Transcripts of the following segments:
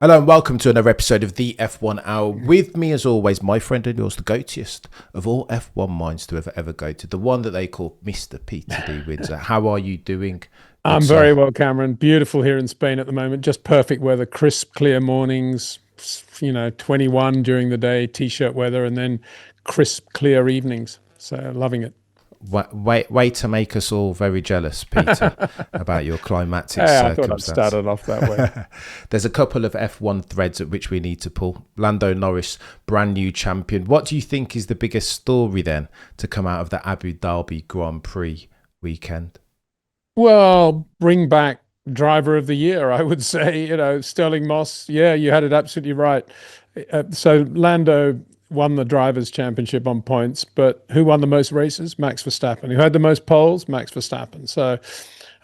Hello and welcome to another episode of the F1 Hour. With me, as always, my friend and yours, the goatiest of all F1 minds to ever go to, the one that they call Mr. Peter D. Windsor. How are you doing? I'm very well, Cameron. Beautiful here in Spain at the moment. Just perfect weather, crisp, clear mornings, 21 during the day, t-shirt weather, and then crisp, clear evenings. So loving it. Way to make us all very jealous, Peter, about your climatic Hey, I thought I'd circumstance. start it off that way. There's a couple of F1 threads at which we need to pull. Lando Norris, brand new champion. What do you think is the biggest story then to come out of the Abu Dhabi Grand Prix weekend? Well, bring back driver of the year, I would say. Sterling Moss. Yeah, you had it absolutely right. So Lando won the Drivers' Championship on points, but who won the most races? Max Verstappen. Who had the most poles? Max Verstappen. So,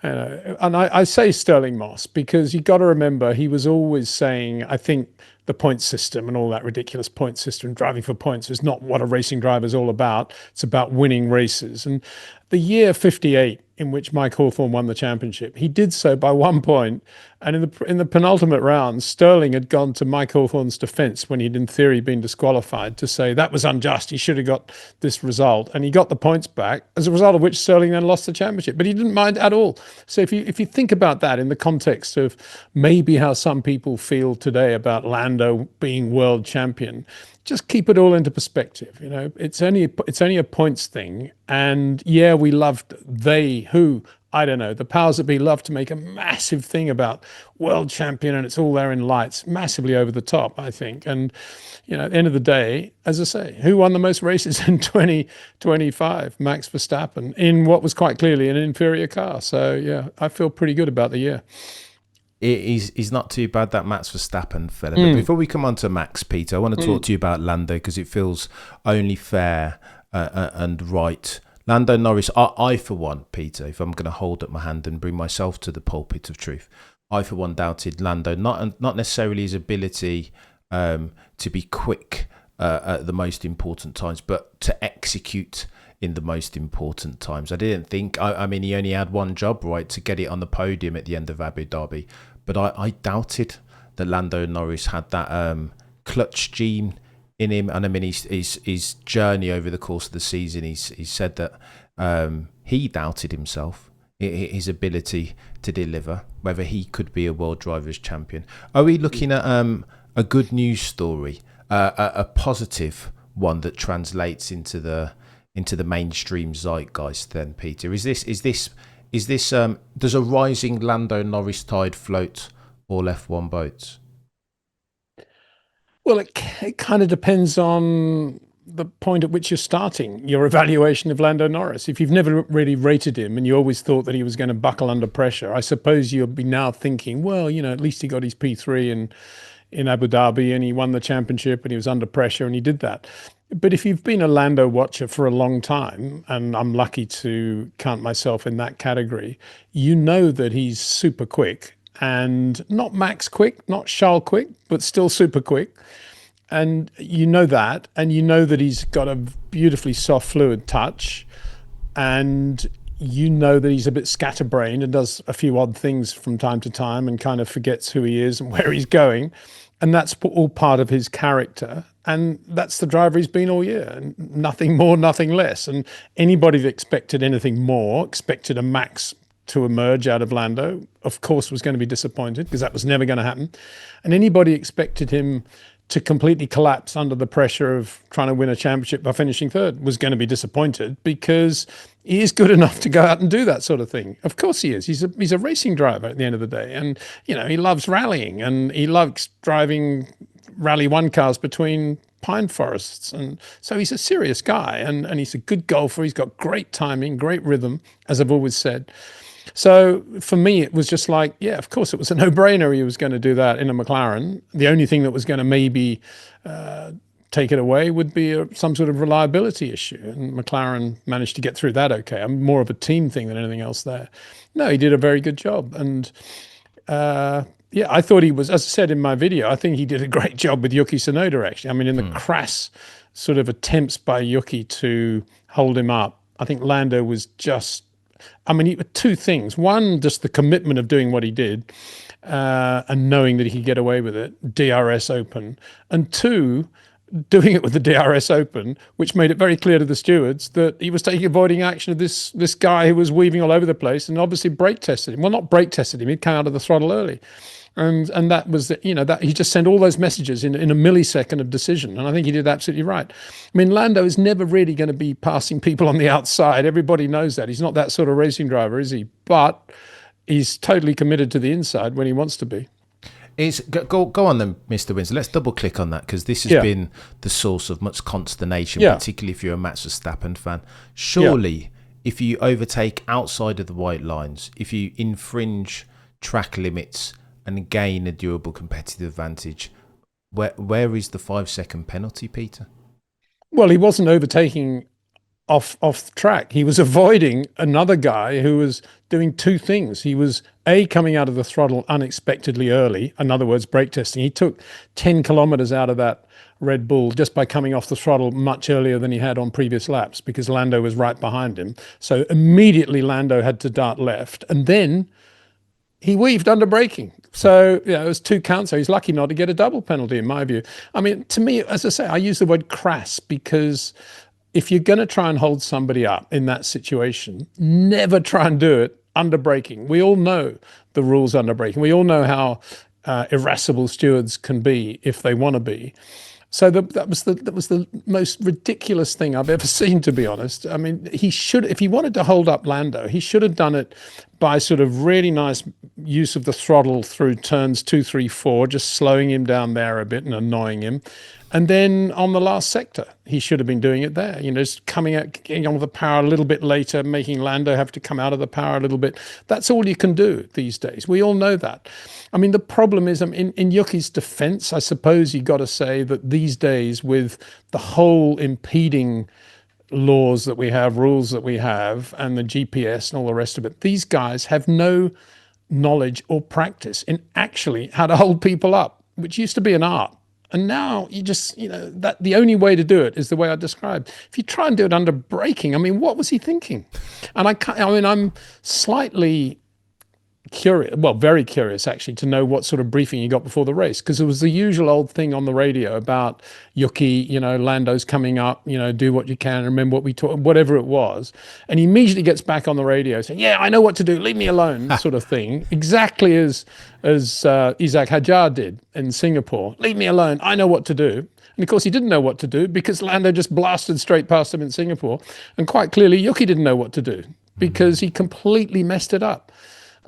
and I say Sterling Moss because you got to remember he was always saying, I think the point system and all that ridiculous point system, driving for points, is not what a racing driver is all about. It's about winning races. And the year 58, in which Mike Hawthorn won the championship, he did so by 1 point. And in the penultimate round, Sterling had gone to Mike Hawthorn's defence when he'd in theory been disqualified to say that was unjust. He should have got this result, and he got the points back, as a result of which Sterling then lost the championship. But he didn't mind at all. So if you think about that in the context of maybe how some people feel today about Lando being world champion, just keep it all into perspective. It's only a points thing. And yeah, we loved the powers that be love to make a massive thing about world champion, and it's all there in lights, massively over the top, I think. And at the end of the day, as I say, who won the most races in 2025? Max Verstappen, in what was quite clearly an inferior car. So yeah, I feel pretty good about the year. He's not too bad, that Max Verstappen fella. But before we come on to Max, Peter, I want to talk to you about Lando because it feels only fair and right. Lando Norris, I for one, Peter, if I'm going to hold up my hand and bring myself to the pulpit of truth, I for one doubted Lando, not necessarily his ability to be quick at the most important times, but to execute in the most important times. I didn't think, I mean, he only had one job, right, to get it on the podium at the end of Abu Dhabi. But I doubted that Lando Norris had that clutch gene in him. And I mean, his journey over the course of the season, he's said that he doubted himself, his ability to deliver, whether he could be a World Drivers' Champion. Are we looking at a good news story, a positive one that translates into the mainstream zeitgeist then, Peter? Is this does a rising Lando Norris tide float all F1 boats? Well, it kind of depends on the point at which you're starting your evaluation of Lando Norris. If you've never really rated him and you always thought that he was going to buckle under pressure, I suppose you'll be now thinking, well, at least he got his P3 in Abu Dhabi and he won the championship and he was under pressure and he did that. But if you've been a Lando watcher for a long time, and I'm lucky to count myself in that category, you know that he's super quick, and not Max quick, not Charles quick, but still super quick. And you know that, and you know that he's got a beautifully soft fluid touch, and you know that he's a bit scatterbrained and does a few odd things from time to time and kind of forgets who he is and where he's going. And that's all part of his character. And that's the driver he's been all year. And nothing more, nothing less. And anybody that expected anything more, expected a Max to emerge out of Lando, of course was going to be disappointed because that was never going to happen. And anybody expected him to completely collapse under the pressure of trying to win a championship by finishing third was going to be disappointed because he is good enough to go out and do that sort of thing. Of course he is. He's a racing driver at the end of the day. And, he loves rallying and he loves driving Rally 1 cars between pine forests. And so he's a serious guy and he's a good golfer. He's got great timing, great rhythm, as I've always said. So for me, it was just like, yeah, of course, it was a no-brainer he was going to do that in a McLaren. The only thing that was going to maybe take it away would be some sort of reliability issue. And McLaren managed to get through that okay. I'm more of a team thing than anything else there. No, he did a very good job. And yeah, I thought he was, as I said in my video, I think he did a great job with Yuki Tsunoda, actually. I mean, in the crass sort of attempts by Yuki to hold him up, I think Lando was just, I mean, two things. One, just the commitment of doing what he did. and knowing that he could get away with it, DRS open, and two, doing it with the DRS open, which made it very clear to the stewards that he was taking avoiding action of this guy who was weaving all over the place, and obviously brake tested him. Well, not brake tested him; he came out of the throttle early, and that was that he just sent all those messages in a millisecond of decision, and I think he did absolutely right. I mean, Lando is never really going to be passing people on the outside. Everybody knows that. He's not that sort of racing driver, is he? But he's totally committed to the inside when he wants to be. Go on then, Mr. Windsor. Let's double click on that, because this has been the source of much consternation, particularly if you're a Max Verstappen fan. Surely, if you overtake outside of the white lines, if you infringe track limits and gain a durable competitive advantage, where is the 5-second penalty, Peter? Well, he wasn't overtaking off track. He was avoiding another guy who was doing two things. He was coming out of the throttle unexpectedly early, in other words, brake testing. He took 10 kilometers out of that Red Bull just by coming off the throttle much earlier than he had on previous laps, because Lando was right behind him. So immediately Lando had to dart left, and then he weaved under braking. So it was 2 counts. So he's lucky not to get a double penalty, in my view. I mean, to me, as I say, I use the word crass, because if you're going to try and hold somebody up in that situation, never try and do it under braking. We all know the rules under braking. We all know how irascible stewards can be if they want to be. So that was the most ridiculous thing I've ever seen, to be honest. I mean, he should, if he wanted to hold up Lando, he should have done it by sort of really nice use of the throttle through turns 2, 3, 4, just slowing him down there a bit and annoying him. And then on the last sector, he should have been doing it there, just coming out, getting on with the power a little bit later, making Lando have to come out of the power a little bit. That's all you can do these days. We all know that. I mean, the problem is, in Yuki's defense, I suppose you got to say that these days, with the whole impeding laws that we have, rules that we have, and the GPS and all the rest of it, these guys have no knowledge or practice in actually how to hold people up, which used to be an art. And now you just, that the only way to do it is the way I described. If you try and do it under braking, I mean, what was he thinking? And I'm slightly curious, well, very curious actually, to know what sort of briefing he got before the race, because it was the usual old thing on the radio about Yuki, Lando's coming up, do what you can, remember what we talked, whatever it was. And he immediately gets back on the radio saying, yeah, I know what to do, leave me alone, sort of thing. Exactly as Isaac Hadjar did in Singapore. Leave me alone, I know what to do. And of course, he didn't know what to do, because Lando just blasted straight past him in Singapore. And quite clearly, Yuki didn't know what to do, because he completely messed it up.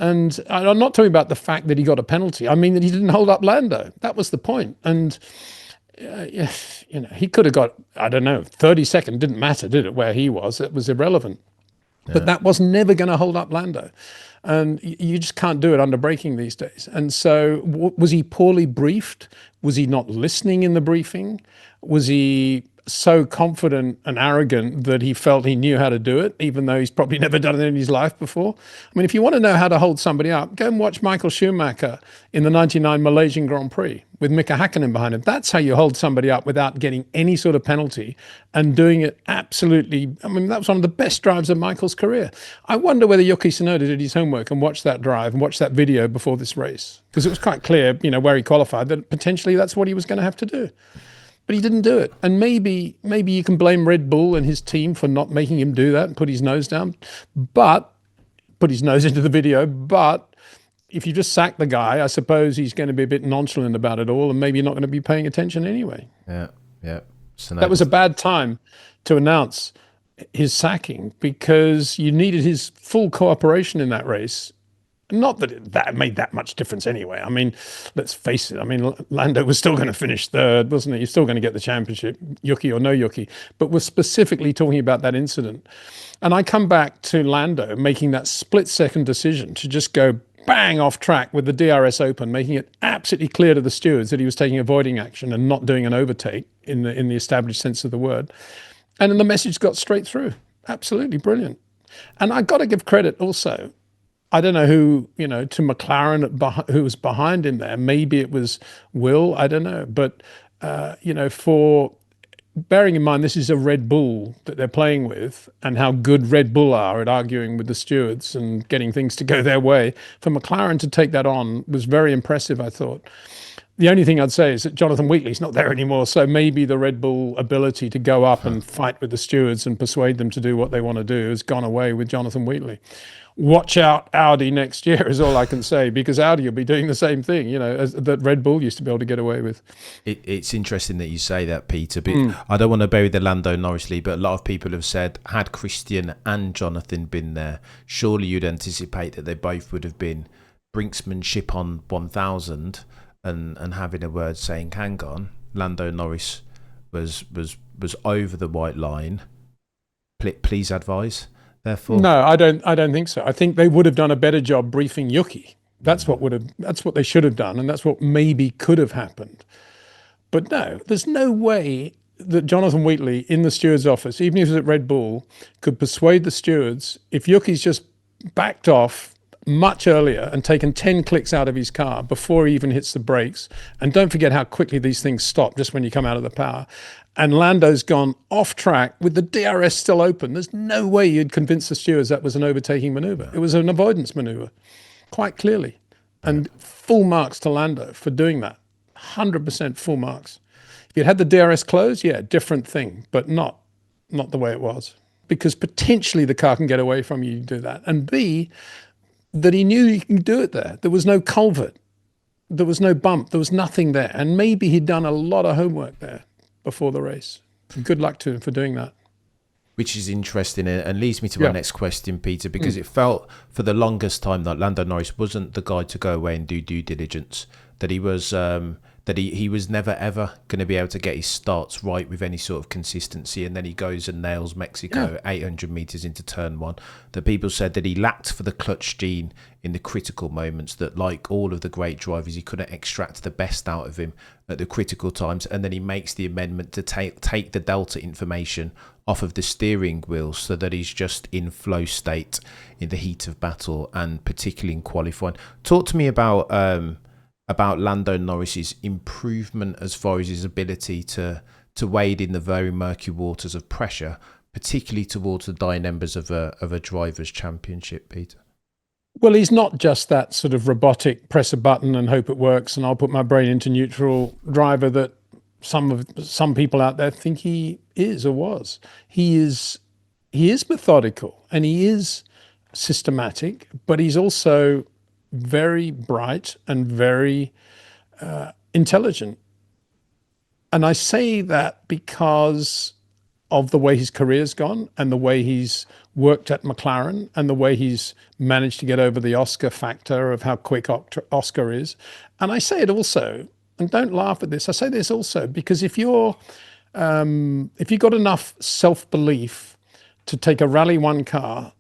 And I'm not talking about the fact that he got a penalty. I mean that he didn't hold up Lando. That was the point. And he could have got, 30 seconds. Didn't matter, did it, where he was? It was irrelevant. Yeah. But that was never going to hold up Lando. And you just can't do it under braking these days. And so was he poorly briefed? Was he not listening in the briefing? Was he so confident and arrogant that he felt he knew how to do it, even though he's probably never done it in his life before? I mean, if you want to know how to hold somebody up, go and watch Michael Schumacher in the 99 Malaysian Grand Prix with Mika Hakkinen behind him. That's how you hold somebody up without getting any sort of penalty, and doing it absolutely. I mean, that was one of the best drives of Michael's career. I wonder whether Yuki Tsunoda did his homework and watched that drive and watched that video before this race, because it was quite clear, where he qualified, that potentially that's what he was going to have to do. But he didn't do it. And maybe you can blame Red Bull and his team for not making him do that and put his nose down, but put his nose into the video. But if you just sack the guy, I suppose he's going to be a bit nonchalant about it all, and maybe you're not going to be paying attention anyway. Yeah. So that was a bad time to announce his sacking, because you needed his full cooperation in that race. Not that that made that much difference anyway. I mean, let's face it. I mean, Lando was still going to finish third, wasn't he? He's still going to get the championship, Yuki or no Yuki. But we're specifically talking about that incident. And I come back to Lando making that split-second decision to just go bang off track with the DRS open, making it absolutely clear to the stewards that he was taking avoiding action and not doing an overtake in the established sense of the word. And then the message got straight through. Absolutely brilliant. And I got to give credit also, I don't know who, to McLaren, who was behind him there. Maybe it was Will, I don't know. But, for bearing in mind this is a Red Bull that they're playing with, and how good Red Bull are at arguing with the stewards and getting things to go their way, for McLaren to take that on was very impressive, I thought. The only thing I'd say is that Jonathan Wheatley's not there anymore, so maybe the Red Bull ability to go up and fight with the stewards and persuade them to do what they want to do has gone away with Jonathan Wheatley. Watch out Audi next year is all I can say, because Audi will be doing the same thing, as that Red Bull used to be able to get away with. It's interesting that you say that, Peter. But I don't want to bury the Lando Norris lead, but a lot of people have said, had Christian and Jonathan been there, surely you'd anticipate that they both would have been brinksmanship on 1,000 and having a word saying, hang on, Lando Norris was over the white line. Please advise. Therefore, no, I don't think so. I think they would have done a better job briefing Yuki. That's what they should have done, and that's what maybe could have happened. But no, there's no way that Jonathan Wheatley in the steward's office, even if he was at Red Bull, could persuade the stewards, if Yuki's just backed off much earlier and taken 10 clicks out of his car before he even hits the brakes. And don't forget how quickly these things stop just when you come out of the power. And Lando's gone off track with the DRS still open. There's no way you'd convince the stewards that was an overtaking maneuver. It was an avoidance maneuver, quite clearly. And full marks to Lando for doing that. 100% full marks. If you'd had the DRS closed, yeah, different thing, but not the way it was. Because potentially the car can get away from you to do that. And B, that he knew he could do it there. There was no culvert. There was no bump. There was nothing there. And maybe he'd done a lot of homework there before the race. Good luck to him for doing that. Which is interesting and leads me to my next question, Peter, because it felt for the longest time that Lando Norris wasn't the guy to go away and do due diligence, that he was he was never ever going to be able to get his starts right with any sort of consistency, and then he goes and nails Mexico 800 metres into turn one. That people said that he lacked for the clutch gene in the critical moments, that like all of the great drivers, he couldn't extract the best out of him at the critical times, and then he makes the amendment to take the delta information off of the steering wheel so that he's just in flow state in the heat of battle, and particularly in qualifying. Talk to me about Lando Norris's improvement as far as his ability to wade in the very murky waters of pressure, particularly towards the dying embers of a driver's championship, Peter. Well, he's not just that sort of robotic press a button and hope it works and I'll put my brain into neutral driver that some people out there think he is or was. He is methodical and he is systematic, but he's also very bright and very intelligent. And I say that because of the way his career's gone and the way he's worked at McLaren and the way he's managed to get over the Oscar factor of how quick Oscar is. And I say it also, and don't laugh at this, I say this also because if you've got enough self-belief to take a Rally 1 car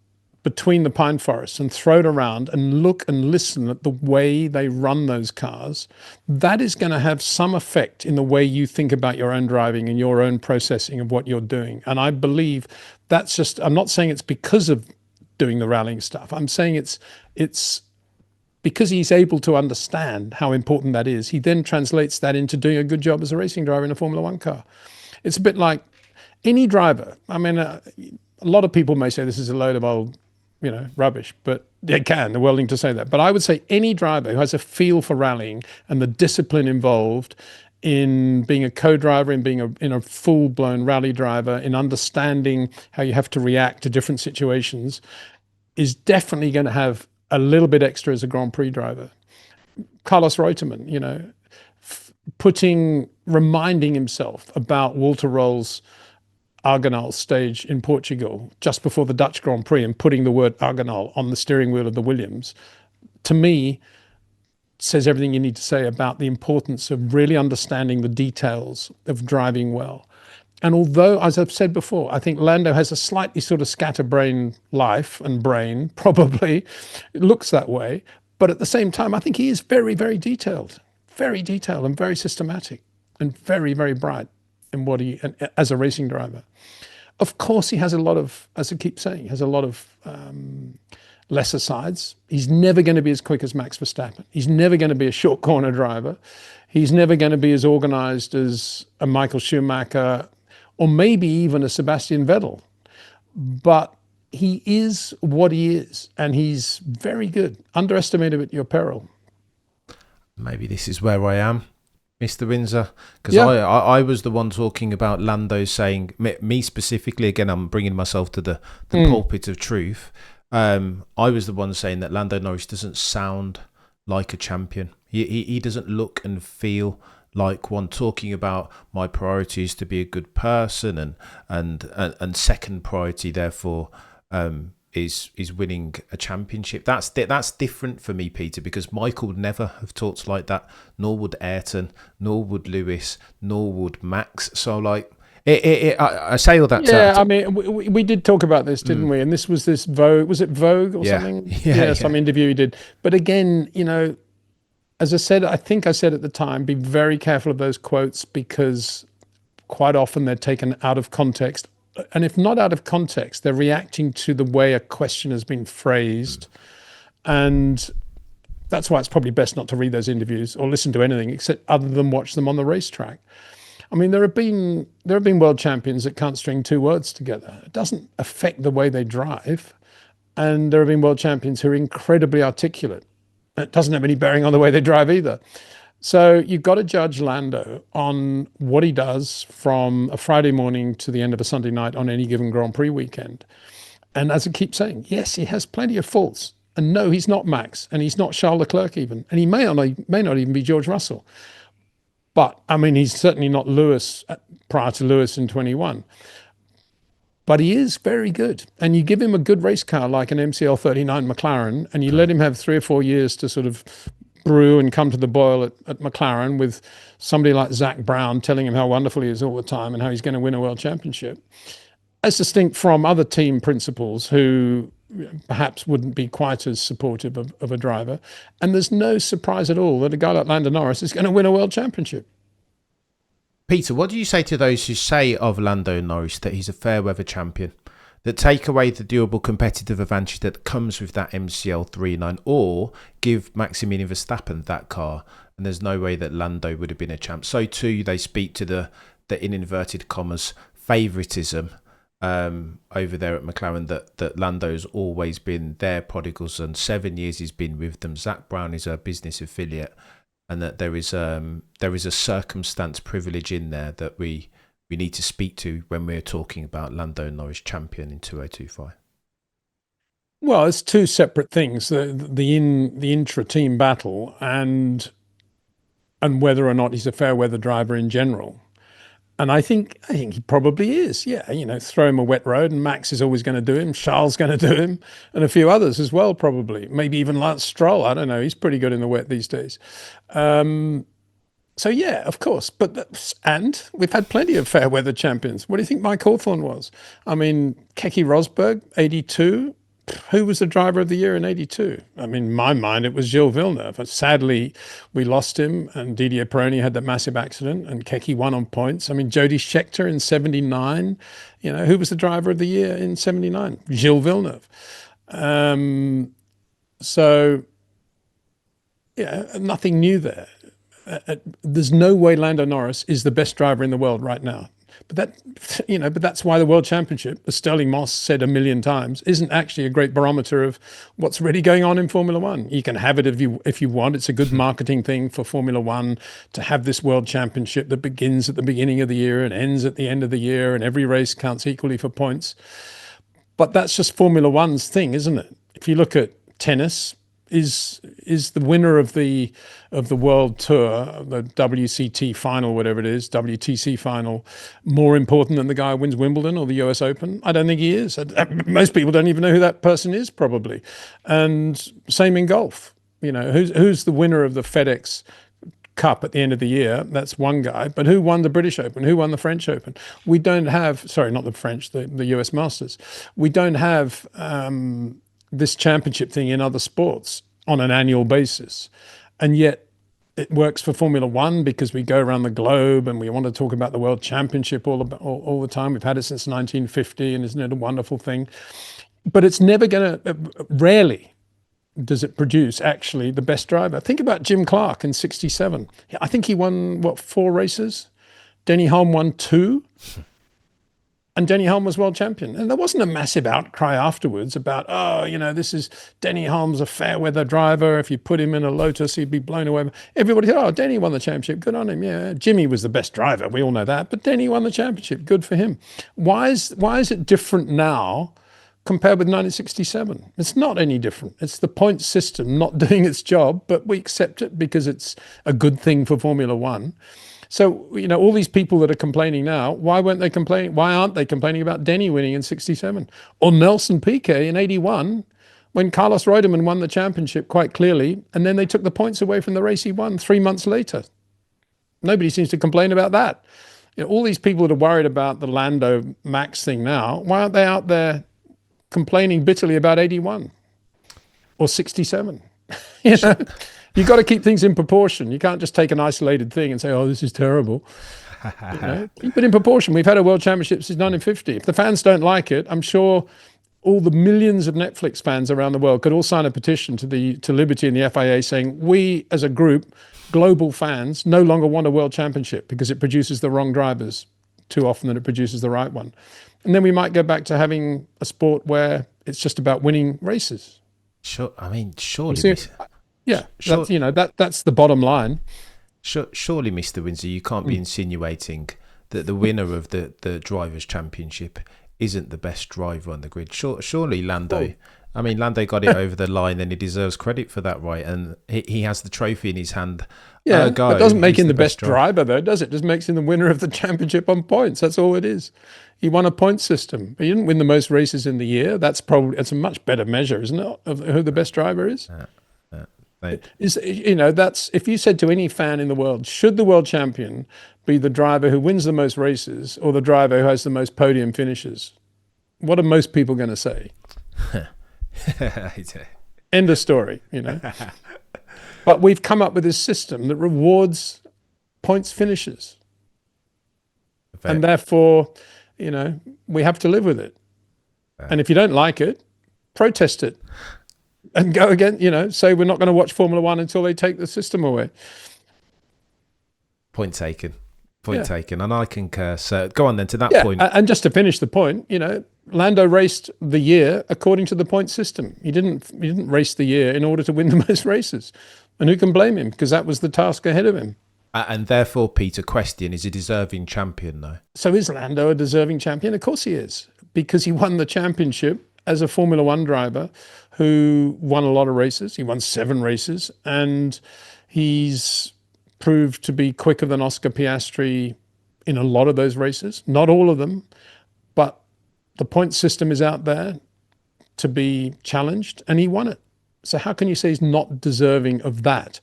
between the pine forests and throw it around and look and listen at the way they run those cars, that is going to have some effect in the way you think about your own driving and your own processing of what you're doing. And I believe that's just, I'm not saying it's because of doing the rallying stuff. I'm saying it's because he's able to understand how important that is. He then translates that into doing a good job as a racing driver in a Formula One car. It's a bit like any driver. I mean, a lot of people may say this is a load of old rubbish, but they're willing to say that. But I would say any driver who has a feel for rallying and the discipline involved in being a co-driver, in being a full-blown rally driver, in understanding how you have to react to different situations, is definitely going to have a little bit extra as a Grand Prix driver. Carlos Reutemann, reminding himself about Walter Roll's Argonal stage in Portugal just before the Dutch Grand Prix and putting the word Argonal on the steering wheel of the Williams, to me, says everything you need to say about the importance of really understanding the details of driving well. And although, as I've said before, I think Lando has a slightly sort of scatterbrained life and brain, probably, it looks that way, but at the same time, I think he is very, very detailed and very systematic and very, very bright in what as a racing driver. Of course, he has a lot of, as I keep saying, he has a lot of lesser sides. He's never going to be as quick as Max Verstappen. He's never going to be a short corner driver. He's never going to be as organized as a Michael Schumacher or maybe even a Sebastian Vettel. But he is what he is, and he's very good. Underestimate him at your peril. Maybe this is where I am, Mr. Windsor, because I was the one talking about Lando saying, me specifically, again, I'm bringing myself to the pulpit of truth. I was the one saying that Lando Norris doesn't sound like a champion. He doesn't look and feel like one. Talking about my priority is to be a good person, and second priority therefore is winning a championship. That's different for me, Peter, because Michael would never have talked like that, nor would Ayrton, nor would Lewis, nor would Max. So like I say all that. Yeah, I mean, we did talk about this, didn't we? And this was this Vogue. Was it Vogue or something? Yeah, some interview he did. But again, you know, as I said, I think I said at the time, be very careful of those quotes, because quite often they're taken out of context. And if not out of context, they're reacting to the way a question has been phrased. And that's why it's probably best not to read those interviews or listen to anything except other than watch them on the racetrack. I mean, there have been world champions that can't string two words together. It doesn't affect the way they drive. And there have been world champions who are incredibly articulate. It doesn't have any bearing on the way they drive either. So you've got to judge Lando on what he does from a Friday morning to the end of a Sunday night on any given Grand Prix weekend. And as I keep saying, yes, he has plenty of faults. And no, he's not Max, and he's not Charles Leclerc even. And he may not even be George Russell. But, I mean, he's certainly not Lewis prior to Lewis in 21. But he is very good. And you give him a good race car like an MCL 39 McLaren, and you let him have 3 or 4 years to sort of brew and come to the boil at McLaren, with somebody like Zak Brown telling him how wonderful he is all the time and how he's going to win a world championship, as distinct from other team principals who perhaps wouldn't be quite as supportive of a driver. And there's no surprise at all that a guy like Lando Norris is going to win a world championship. Peter, what do you say to those who say of Lando Norris that he's a fair weather champion, that take away the durable competitive advantage that comes with that MCL 39, or give Maximilian Verstappen that car, and there's no way that Lando would have been a champ? So too, they speak to the in inverted commas favouritism over there at McLaren, that Lando's always been their prodigals, and 7 years he's been with them. Zak Brown is a business affiliate, and that there is a circumstance privilege in there that we need to speak to when we're talking about Lando Norris champion in 2025. Well, it's two separate things: the intra-team battle and whether or not he's a fair weather driver in general. And I think he probably is. Yeah, you know, throw him a wet road, and Max is always going to do him. Charles going to do him, and a few others as well, probably. Maybe even Lance Stroll. I don't know. He's pretty good in the wet these days. So yeah, of course. And we've had plenty of fair weather champions. What do you think Mike Hawthorne was? I mean, Keke Rosberg, 82. Who was the driver of the year in 82? I mean, in my mind, it was Gilles Villeneuve. But sadly, we lost him, and Didier Pironi had that massive accident, and Keke won on points. I mean, Jody Scheckter in 79. You know, who was the driver of the year in 79? Gilles Villeneuve. So, yeah, nothing new there. There's no way Lando Norris is the best driver in the world right now. But that's why the World Championship, as Sterling Moss said a million times, isn't actually a great barometer of what's really going on in Formula One. You can have it if you want. It's a good marketing thing for Formula One to have this World Championship that begins at the beginning of the year and ends at the end of the year, and every race counts equally for points. But that's just Formula One's thing, isn't it? If you look at tennis, is the winner of the World Tour, the WCT final, whatever it is, WTC final, more important than the guy who wins Wimbledon or the US Open? I don't think he is. Most people don't even know who that person is, probably. And same in golf. You know, who's the winner of the FedEx Cup at the end of the year? That's one guy. But who won the British Open? Who won the French Open? We don't have, sorry, not the French, the US Masters. We don't have this championship thing in other sports on an annual basis. And yet it works for Formula One because we go around the globe and we want to talk about the World Championship all the time. We've had it since 1950, and isn't it a wonderful thing? But it's never going to, rarely does it produce actually the best driver. Think about Jim Clark in 67. I think he won, 4 races? Denny Hulme won 2. and Denny Hulme was world champion. And there wasn't a massive outcry afterwards about, this is Denny Hulme's a fair weather driver. If you put him in a Lotus, he'd be blown away. Everybody said, Denny won the championship. Good on him. Yeah, Jimmy was the best driver. We all know that. But Denny won the championship. Good for him. Why is it different now compared with 1967? It's not any different. It's the point system not doing its job, but we accept it because it's a good thing for Formula One. So, all these people that are complaining now, why weren't they complaining? Why aren't they complaining about Denny winning in 67 or Nelson Piquet in 81 when Carlos Reutemann won the championship quite clearly, and then they took the points away from the race he won 3 months later? Nobody seems to complain about that. All these people that are worried about the Lando Max thing now, why aren't they out there complaining bitterly about 81 or 67? You've got to keep things in proportion. You can't just take an isolated thing and say, this is terrible. Keep it in proportion. We've had a world championship since 1950. If the fans don't like it, I'm sure all the millions of Netflix fans around the world could all sign a petition to Liberty and the FIA saying, we as a group, global fans, no longer want a world championship because it produces the wrong drivers too often than it produces the right one. And then we might go back to having a sport where it's just about winning races. Sure. I mean, surely. Yeah, that's the bottom line. Surely, Mr. Windsor, you can't be insinuating that the winner of the Drivers' Championship isn't the best driver on the grid. Surely Lando. I mean, Lando got it over the line, and he deserves credit for that, right? And he has the trophy in his hand. Yeah, it doesn't make him the best driver, though, does it? It just makes him the winner of the championship on points. That's all it is. He won a point system. He didn't win the most races in the year. It's a much better measure, isn't it, of who the best driver is? That's if you said to any fan in the world, should the world champion be the driver who wins the most races or the driver who has the most podium finishes? What are most people going to say? End of story, But we've come up with this system that rewards points finishes. And therefore, we have to live with it. And if you don't like it, protest it. And go again, say we're not going to watch Formula One until they take the system away. Point taken. And I concur. So go on then to that point. And just to finish the point, Lando raced the year according to the point system. He didn't race the year in order to win the most races. And who can blame him? Because that was the task ahead of him. And therefore, Peter, question, is he a deserving champion though? So is Lando a deserving champion? Of course he is. Because he won the championship as a Formula One driver who won a lot of races. He won 7 races, and he's proved to be quicker than Oscar Piastri in a lot of those races. Not all of them, but the point system is out there to be challenged, and he won it. So how can you say he's not deserving of that?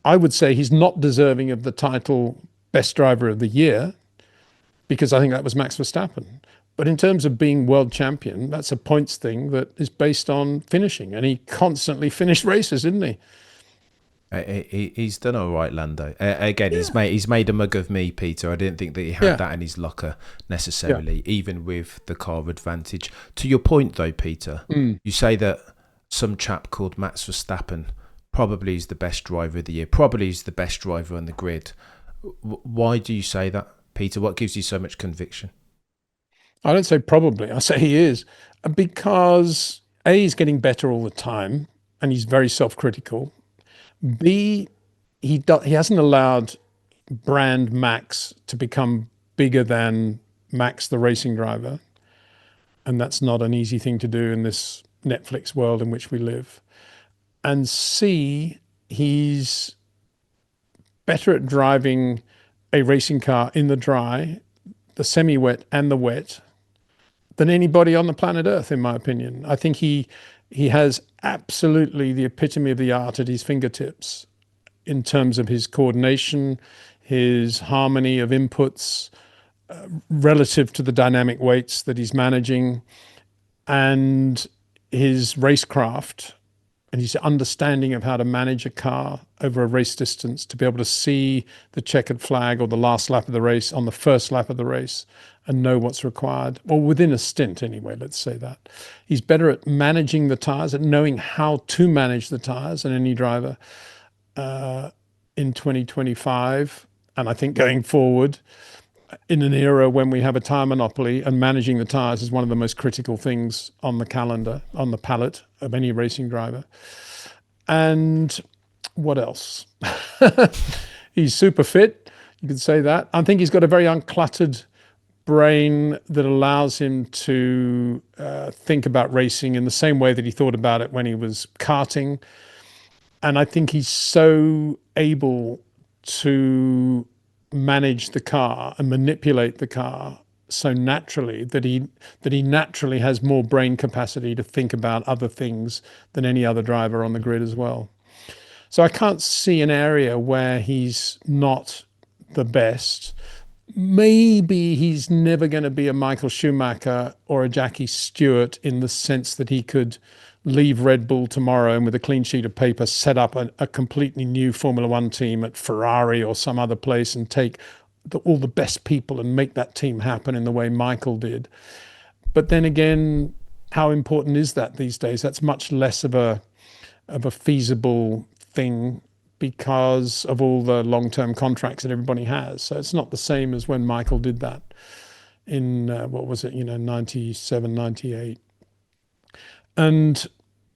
I would say he's not deserving of the title Best Driver of the Year, because I think that was Max Verstappen. But in terms of being world champion, that's a points thing that is based on finishing. And he constantly finished races, didn't he? He's done all right, Lando. Again, he's made a mug of me, Peter. I didn't think that he had that in his locker necessarily, even with the car advantage. To your point, though, Peter, you say that some chap called Max Verstappen probably is the best driver of the year, probably is the best driver on the grid. Why do you say that, Peter? What gives you so much conviction? I don't say probably, I say he is, because A, he's getting better all the time and he's very self-critical. B, he hasn't allowed brand Max to become bigger than Max the racing driver, and that's not an easy thing to do in this Netflix world in which we live. And C, he's better at driving a racing car in the dry, the semi-wet and the wet, than anybody on the planet Earth, in my opinion. I think he has absolutely the epitome of the art at his fingertips in terms of his coordination, his harmony of inputs relative to the dynamic weights that he's managing, and his racecraft and his understanding of how to manage a car over a race distance, to be able to see the checkered flag or the last lap of the race on the first lap of the race and know what's required, or within a stint anyway, let's say that. He's better at managing the tyres, at knowing how to manage the tyres than any driver in 2025, and I think going forward. in an era when we have a tyre monopoly, and managing the tyres is one of the most critical things on the calendar, on the palette of any racing driver. And what else? He's super fit. You could say that. I think he's got a very uncluttered brain that allows him to think about racing in the same way that he thought about it when he was karting. And I think he's so able to manage the car and manipulate the car so naturally that he naturally has more brain capacity to think about other things than any other driver on the grid as well. So I can't see an area where he's not the best. Maybe he's never going to be a Michael Schumacher or a Jackie Stewart in the sense that he could leave Red Bull tomorrow and with a clean sheet of paper set up a completely new Formula One team at Ferrari or some other place and take all the best people and make that team happen in the way Michael did. But then again, how important is that these days? That's much less of a feasible thing because of all the long-term contracts that everybody has. So it's not the same as when Michael did that in, 97, 98 and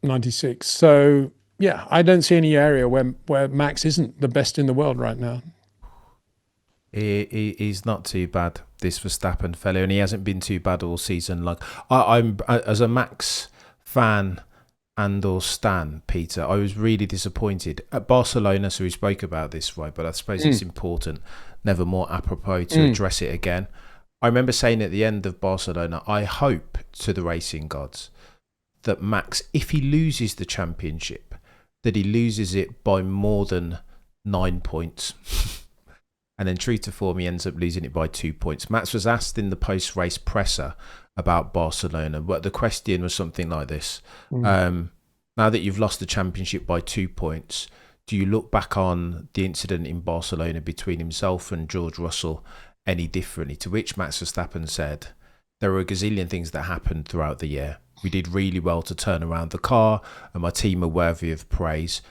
96. So, yeah, I don't see any area where Max isn't the best in the world right now. He's not too bad, this Verstappen fellow, and he hasn't been too bad all season. Like I'm as a Max fan and or stan, Peter, I was really disappointed at Barcelona. So we spoke about this, right? But I suppose it's important, never more apropos, to address it again. I remember saying at the end of Barcelona, I hope to the racing gods that Max, if he loses the championship, that he loses it by more than 9 points. And then true to form, he ends up losing it by 2 points. Max was asked in the post-race presser about Barcelona, but the question was something like this. Now that you've lost the championship by 2 points, do you look back on the incident in Barcelona between himself and George Russell any differently? To which Max Verstappen said, there were a gazillion things that happened throughout the year. We did really well to turn around the car, and my team are worthy of praise.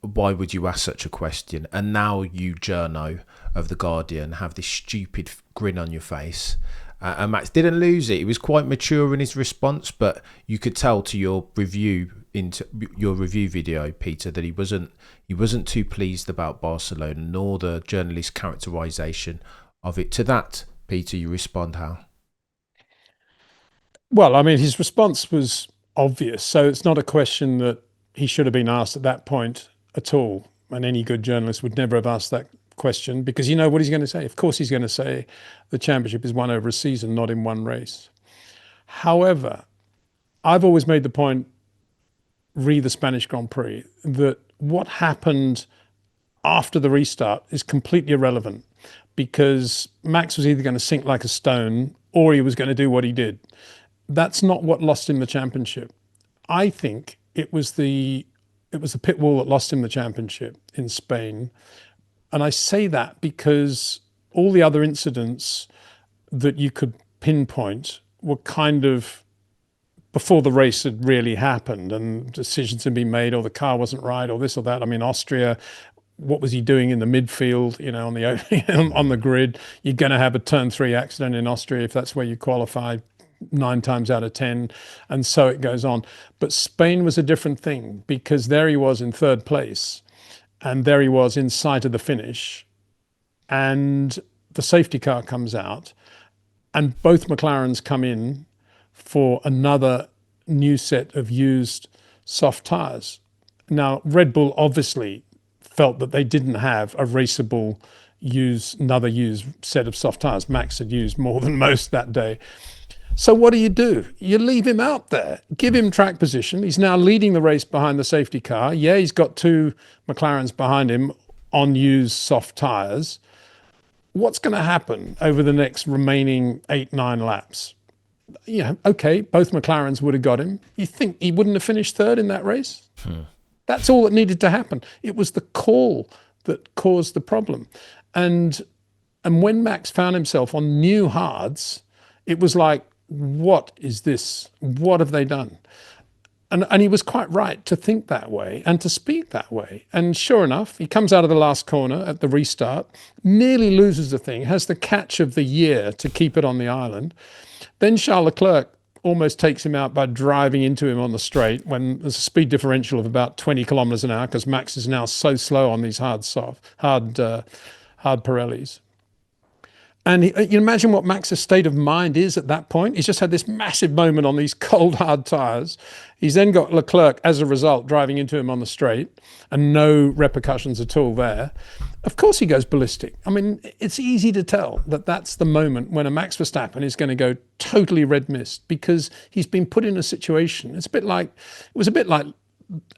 Why would you ask such a question? And now you, journo of The Guardian, have this stupid grin on your face. And Max didn't lose it. He was quite mature in his response, but you could tell to your review video, Peter, that he wasn't too pleased about Barcelona, nor the journalist's characterisation of it. To that, Peter, you respond how? Well, I mean, his response was obvious. So it's not a question that he should have been asked at that point at all. And any good journalist would never have asked that question, because you know what he's going to say. Of course, he's going to say the championship is won over a season, not in one race. However, I've always made the point, re the Spanish Grand Prix, that what happened after the restart is completely irrelevant, because Max was either going to sink like a stone or he was going to do what he did. That's not what lost him the championship. I think it was the pit wall that lost him the championship in Spain. And I say that because all the other incidents that you could pinpoint were kind of before the race had really happened and decisions had been made, or the car wasn't right, or this or that. I mean, Austria, what was he doing in the midfield, on the on the grid? You're going to have a turn 3 accident in Austria if that's where you qualify 9 times out of 10, and so it goes on. But Spain was a different thing, because there he was in 3rd place, and there he was in sight of the finish, and the safety car comes out, and both McLarens come in for another new set of used soft tyres. Now, Red Bull obviously felt that they didn't have a raceable another used set of soft tyres. Max had used more than most that day. So what do? You leave him out there, give him track position. He's now leading the race behind the safety car. Yeah, he's got 2 McLarens behind him on used soft tyres. What's going to happen over the next remaining 8-9 laps? Okay, both McLarens would have got him. You think he wouldn't have finished 3rd in that race? That's all that needed to happen. It was the call that caused the problem. And when Max found himself on new hards, it was like, what is this? What have they done? And he was quite right to think that way and to speak that way. And sure enough, he comes out of the last corner at the restart, nearly loses the thing, has the catch of the year to keep it on the island. Then Charles Leclerc almost takes him out by driving into him on the straight when there's a speed differential of about 20 kilometers an hour because Max is now so slow on these hard Pirellis. And you imagine what Max's state of mind is at that point. He's just had this massive moment on these cold, hard tyres. He's then got Leclerc, as a result, driving into him on the straight and no repercussions at all there. Of course he goes ballistic. I mean, it's easy to tell that that's the moment when a Max Verstappen is going to go totally red mist because he's been put in a situation. It was a bit like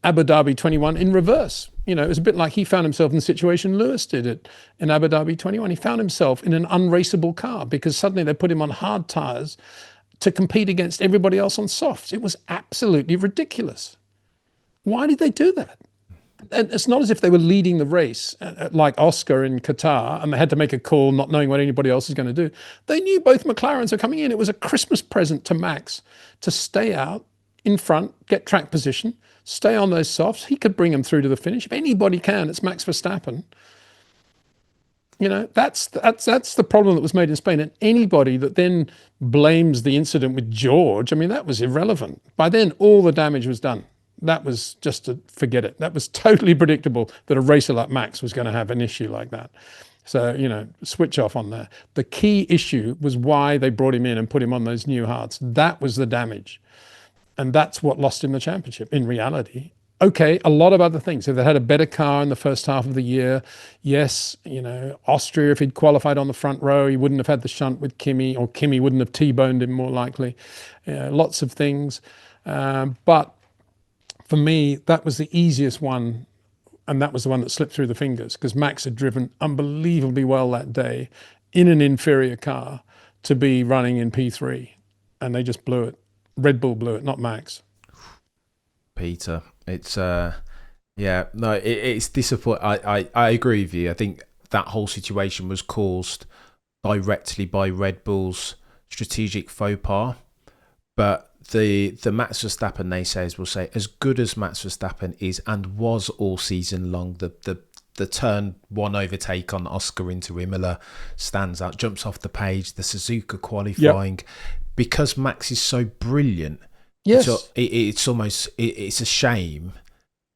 Abu Dhabi 21 in reverse. You know, it was a bit like he found himself in the situation Lewis did in Abu Dhabi 21. He found himself in an unraceable car because suddenly they put him on hard tyres to compete against everybody else on softs. It was absolutely ridiculous. Why did they do that? And it's not as if they were leading the race like Oscar in Qatar and they had to make a call not knowing what anybody else is going to do. They knew both McLarens are coming in. It was a Christmas present to Max to stay out in front, get track position, stay on those softs. He could bring them through to the finish. If anybody can, it's Max Verstappen. You know, that's the problem that was made in Spain. And anybody that then blames the incident with George, I mean, that was irrelevant. By then, all the damage was done. That was just to forget it. That was totally predictable that a racer like Max was going to have an issue like that. So, you know, switch off on that. The key issue was why they brought him in and put him on those new hards. That was the damage. And that's what lost him the championship in reality. Okay, a lot of other things. If they had a better car in the first half of the year, yes, you know, Austria, if he'd qualified on the front row, he wouldn't have had the shunt with Kimi, or Kimi wouldn't have T-boned him more likely. Lots of things. But for me, that was the easiest one. And that was the one that slipped through the fingers because Max had driven unbelievably well that day in an inferior car to be running in P3. And they just blew it. Red Bull blew it, not Max. Peter, it's it's disappointing. I agree with you. I think that whole situation was caused directly by Red Bull's strategic faux pas. But the Max Verstappen naysayers will say, as good as Max Verstappen is and was all season long, the turn one overtake on Oscar into Imola stands out, jumps off the page. The Suzuka qualifying. Yep. Because Max is so brilliant, yes, it's a shame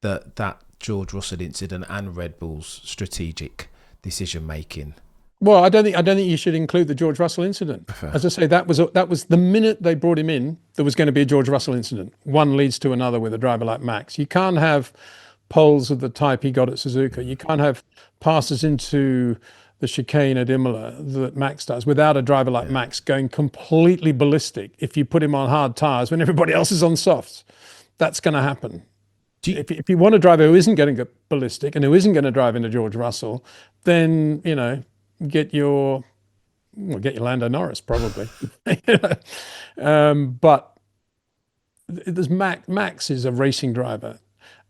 that George Russell incident and Red Bull's strategic decision making. Well, I don't think you should include the George Russell incident. As I say, that was the minute they brought him in, there was going to be a George Russell incident. One leads to another with a driver like Max. You can't have poles of the type he got at Suzuka. You can't have passes into the chicane at Imola that Max does without a driver like Max going completely ballistic if you put him on hard tyres when everybody else is on softs. That's going to happen. If you want a driver who isn't going to get ballistic and who isn't going to drive into George Russell, then, you know, get your Lando Norris probably. But there's Max is a racing driver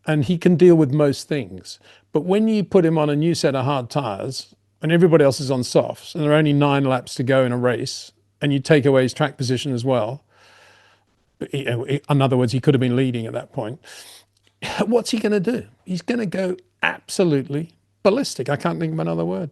and he can deal with most things. But when you put him on a new set of hard tyres, and everybody else is on softs, and there are only 9 laps to go in a race, and you take away his track position as well. In other words, he could have been leading at that point. What's he going to do? He's going to go absolutely ballistic. I can't think of another word.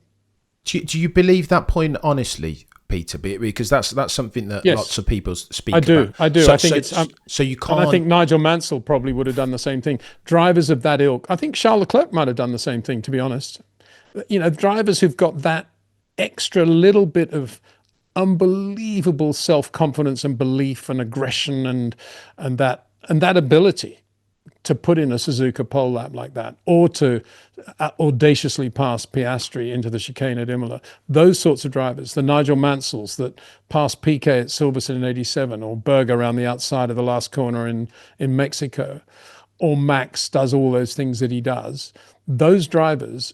Do you believe that point honestly, Peter? Because that's something that lots of people speak about. I do. So, I think so you can't. And I think Nigel Mansell probably would have done the same thing. Drivers of that ilk. I think Charles Leclerc might have done the same thing, to be honest. You know, drivers who've got that extra little bit of unbelievable self-confidence and belief and aggression and that ability to put in a Suzuka pole lap like that, or to audaciously pass Piastri into the chicane at Imola. Those sorts of drivers, the Nigel Mansells that passed Piquet at Silverstone in '87, or Berger around the outside of the last corner in Mexico, or Max does all those things that he does. Those drivers,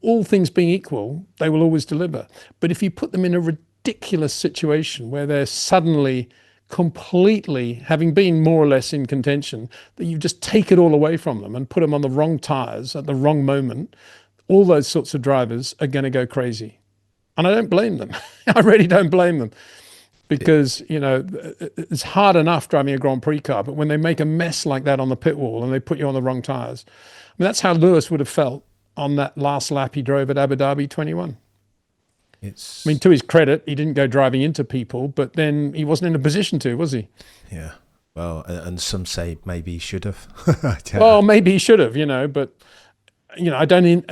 all things being equal, they will always deliver. But if you put them in a ridiculous situation where they're suddenly completely, having been more or less in contention, that you just take it all away from them and put them on the wrong tyres at the wrong moment, all those sorts of drivers are going to go crazy. And I don't blame them. I really don't blame them. because, it's hard enough driving a Grand Prix car, but when they make a mess like that on the pit wall and they put you on the wrong tyres, I mean, that's how Lewis would have felt on that last lap he drove at Abu Dhabi 21. I mean, to his credit, he didn't go driving into people, but then he wasn't in a position to, was he? Yeah. Well, and some say maybe he should have. Well, maybe he should have, but I don't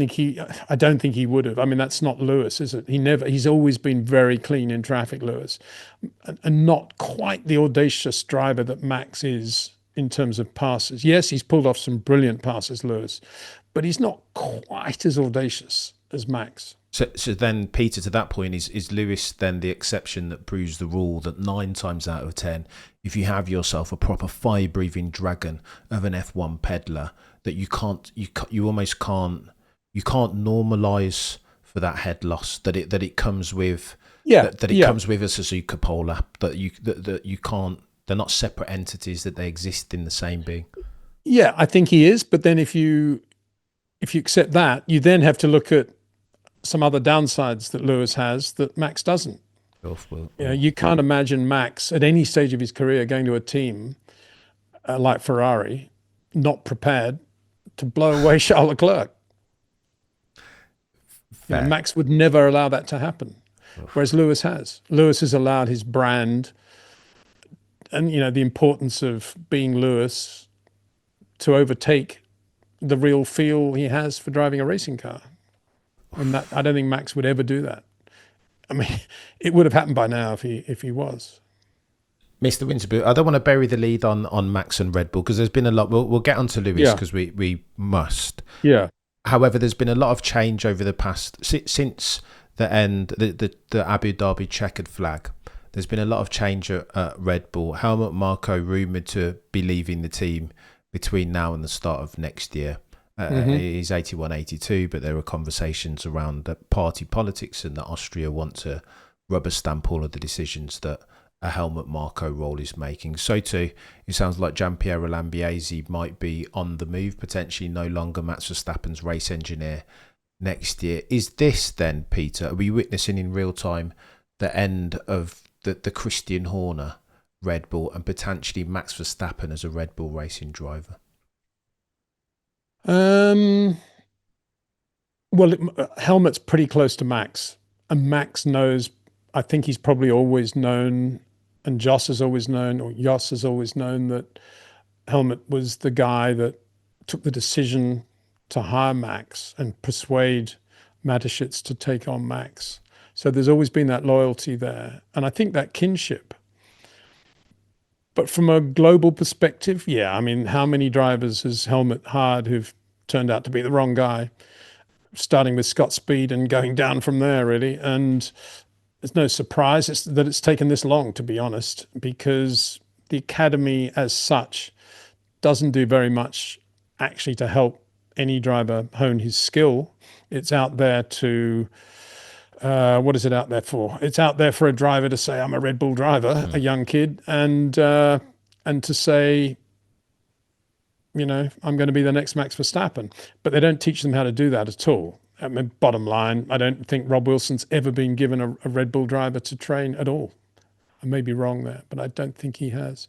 think he would have. I mean, that's not Lewis, is it? He's always been very clean in traffic, Lewis, and not quite the audacious driver that Max is in terms of passes. Yes, he's pulled off some brilliant passes, Lewis, but he's not quite as audacious as Max. So then, Peter, to that point, is Lewis then the exception that proves the rule that 9 times out of 10, if you have yourself a proper fire-breathing dragon of an F1 peddler, that you almost can't normalise for that head loss that it comes with, comes with us as a Coppola, that you can't. They're not separate entities, that they exist in the same being. Yeah, I think he is. But then if you accept that, you then have to look at some other downsides that Lewis has that Max doesn't. You can't imagine Max at any stage of his career going to a team like Ferrari not prepared to blow away Charles Leclerc. Max would never allow that to happen, whereas Lewis has. Lewis has allowed his brand and the importance of being Lewis to overtake the real feel he has for driving a racing car. And that, I don't think Max would ever do that. I mean, it would have happened by now if he was. Mr. Windsor, I don't want to bury the lead on Max and Red Bull, because there's been a lot. We'll get onto Lewis because we must. Yeah. However, there's been a lot of change over the past since the end, the Abu Dhabi checkered flag. There's been a lot of change at Red Bull. Helmut Marko rumoured to be leaving the team between now and the start of next year. He's 81, 82, but there are conversations around party politics and that Austria want to rubber stamp all of the decisions that a Helmut Marko role is making. So too, it sounds like Gianpiero Lambiase might be on the move, potentially no longer Max Verstappen's race engineer next year. Is this then, Peter, are we witnessing in real time the end of the Christian Horner Red Bull and potentially Max Verstappen as a Red Bull racing driver? Well, Helmut's pretty close to Max, and Max knows. I think he's probably always known, and Jos has always known that Helmut was the guy that took the decision to hire Max and persuade Mateschitz to take on Max. So there's always been that loyalty there, and I think that kinship. But from a global perspective, I mean, how many drivers has Helmut hired who've turned out to be the wrong guy, starting with Scott Speed and going down from there, really? And there's no surprise that it's taken this long, to be honest, because the academy as such doesn't do very much actually to help any driver hone his skill. It's out there to... what is it out there for? It's out there for a driver to say, I'm a Red Bull driver, a young kid, and to say, I'm going to be the next Max Verstappen. But they don't teach them how to do that at all. I mean, bottom line, I don't think Rob Wilson's ever been given a Red Bull driver to train at all. I may be wrong there, but I don't think he has.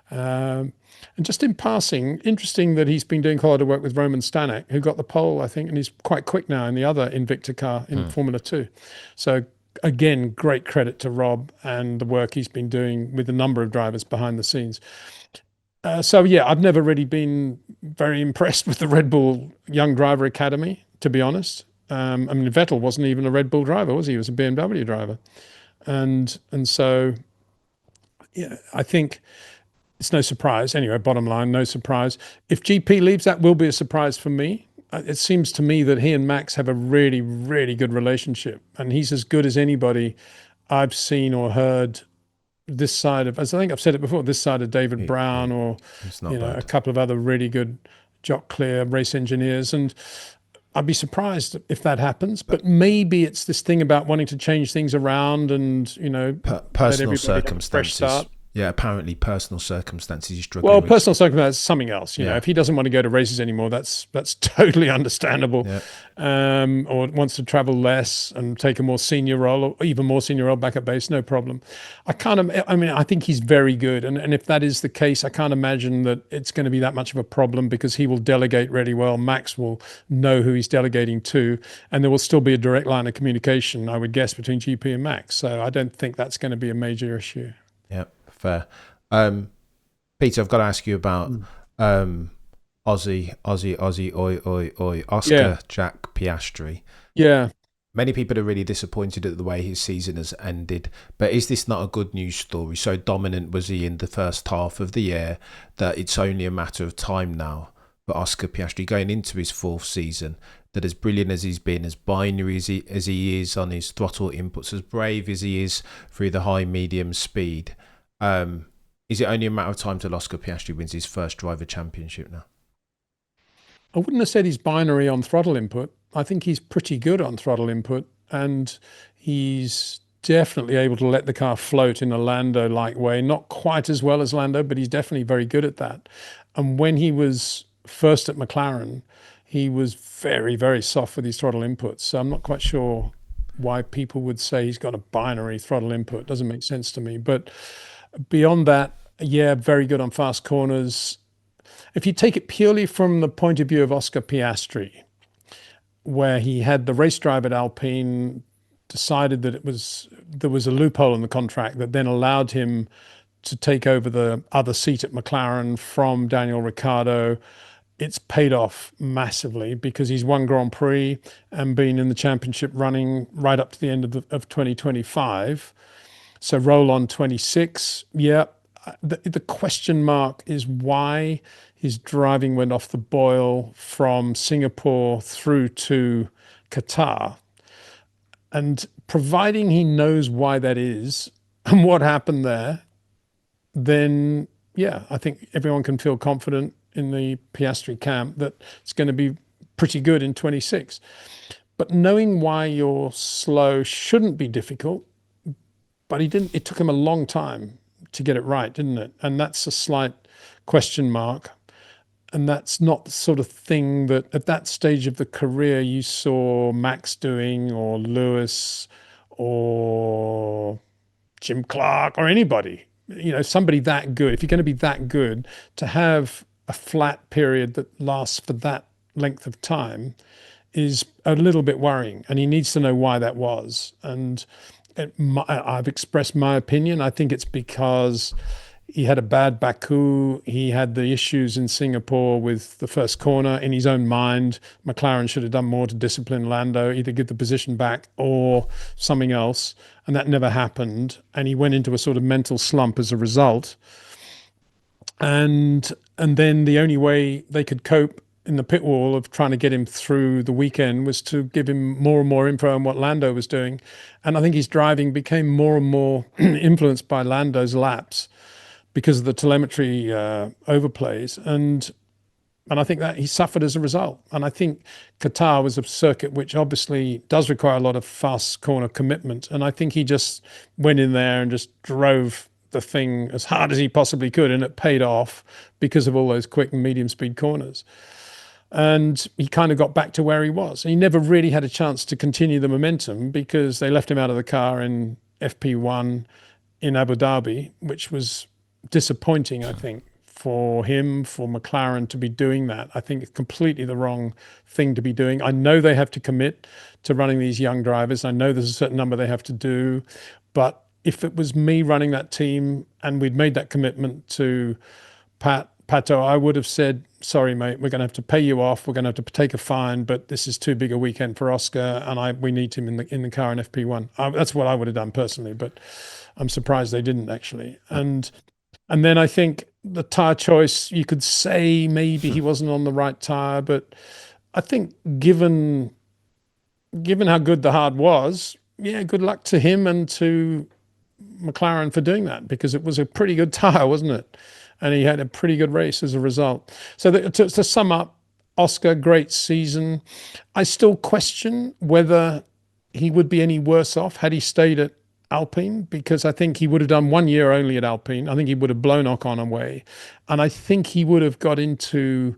And just in passing, interesting that he's been doing quite a lot of work with Roman Stanek, who got the pole, I think, and he's quite quick now in the other Invicta car in Formula 2. So again, great credit to Rob and the work he's been doing with a number of drivers behind the scenes. I've never really been very impressed with the Red Bull Young Driver Academy, to be honest. I mean, Vettel wasn't even a Red Bull driver, was he? He was a BMW driver. And so, I think... it's no surprise. Anyway, bottom line, no surprise. If GP leaves, that will be a surprise for me. It seems to me that he and Max have a really, really good relationship. And he's as good as anybody I've seen or heard this side of, as I think I've said it before, this side of David Brown or a couple of other really good Jock Clear race engineers. And I'd be surprised if that happens. But maybe it's this thing about wanting to change things around and, personal circumstances. Yeah, apparently personal circumstances he's struggling Well, with. personal circumstance is something else. You know, Yeah. if he doesn't want to go to races anymore, that's totally understandable. Yeah. Or wants to travel less and take a more senior role, or even more senior role back at base, no problem. I mean, I think he's very good, and if that is the case, I can't imagine that it's going to be that much of a problem because he will delegate really well. Max will know who he's delegating to, and there will still be a direct line of communication, I would guess, between GP and Max. So I don't think that's going to be a major issue. Yeah, fair. Peter, I've got to ask you about Aussie, oi, Oscar Jack Piastri. Yeah. Many people are really disappointed at the way his season has ended, but is this not a good news story? So dominant was he in the first half of the year that it's only a matter of time now for Oscar Piastri going into his fourth season, that as brilliant as he's been, as binary as he is on his throttle inputs, as brave as he is through the high medium speed, is it only a matter of time till Oscar Piastri wins his first driver championship now? I wouldn't have said he's binary on throttle input. I think he's pretty good on throttle input, and he's definitely able to let the car float in a Lando-like way. Not quite as well as Lando, but he's definitely very good at that. And when he was first at McLaren, he was very, very soft with his throttle inputs. So I'm not quite sure why people would say he's got a binary throttle input. It doesn't make sense to me. But beyond that, yeah, very good on fast corners. If you take it purely from the point of view of Oscar Piastri, where he had the race drive at Alpine, decided that there was a loophole in the contract that then allowed him to take over the other seat at McLaren from Daniel Ricciardo, it's paid off massively because he's won Grand Prix and been in the championship running right up to the end of 2025. So roll on 26. Yeah. The question mark is why his driving went off the boil from Singapore through to Qatar. And providing he knows why that is and what happened there, then, yeah, I think everyone can feel confident in the Piastri camp that it's going to be pretty good in 26. But knowing why you're slow shouldn't be difficult, but it took him a long time to get it right, didn't it? And that's a slight question mark. And that's not the sort of thing that at that stage of the career you saw Max doing, or Lewis, or Jim Clark, or anybody. You know, somebody that good. If you're going to be that good, to have a flat period that lasts for that length of time is a little bit worrying. And he needs to know why that was. And I've expressed my opinion. I think it's because he had a bad Baku. He had the issues in Singapore with the first corner. In his own mind, McLaren should have done more to discipline Lando, either give the position back or something else. And that never happened. And he went into a sort of mental slump as a result. And then the only way they could cope in the pit wall of trying to get him through the weekend was to give him more and more info on what Lando was doing. And I think his driving became more and more influenced by Lando's laps because of the telemetry overplays. And I think that he suffered as a result. And I think Qatar was a circuit which obviously does require a lot of fast corner commitment. And I think he just went in there and just drove the thing as hard as he possibly could. And it paid off because of all those quick and medium speed corners. And he kind of got back to where he was. He never really had a chance to continue the momentum because they left him out of the car in FP1 in Abu Dhabi, which was disappointing, I think, for him, for McLaren to be doing that. I think it's completely the wrong thing to be doing. I know they have to commit to running these young drivers. I know there's a certain number they have to do. But if it was me running that team and we'd made that commitment to Pato, I would have said, sorry, mate, we're going to have to pay you off. We're going to have to take a fine, but this is too big a weekend for Oscar, and we need him in the car in FP1. That's what I would have done personally, but I'm surprised they didn't actually. And then I think the tyre choice, you could say maybe he wasn't on the right tyre, but I think given how good the hard was, yeah, good luck to him and to McLaren for doing that, because it was a pretty good tyre, wasn't it? And he had a pretty good race as a result. So to sum up, Oscar, great season. I still question whether he would be any worse off had he stayed at Alpine, because I think he would have done 1 year only at Alpine. I think he would have blown Ocon away. And I think he would have got into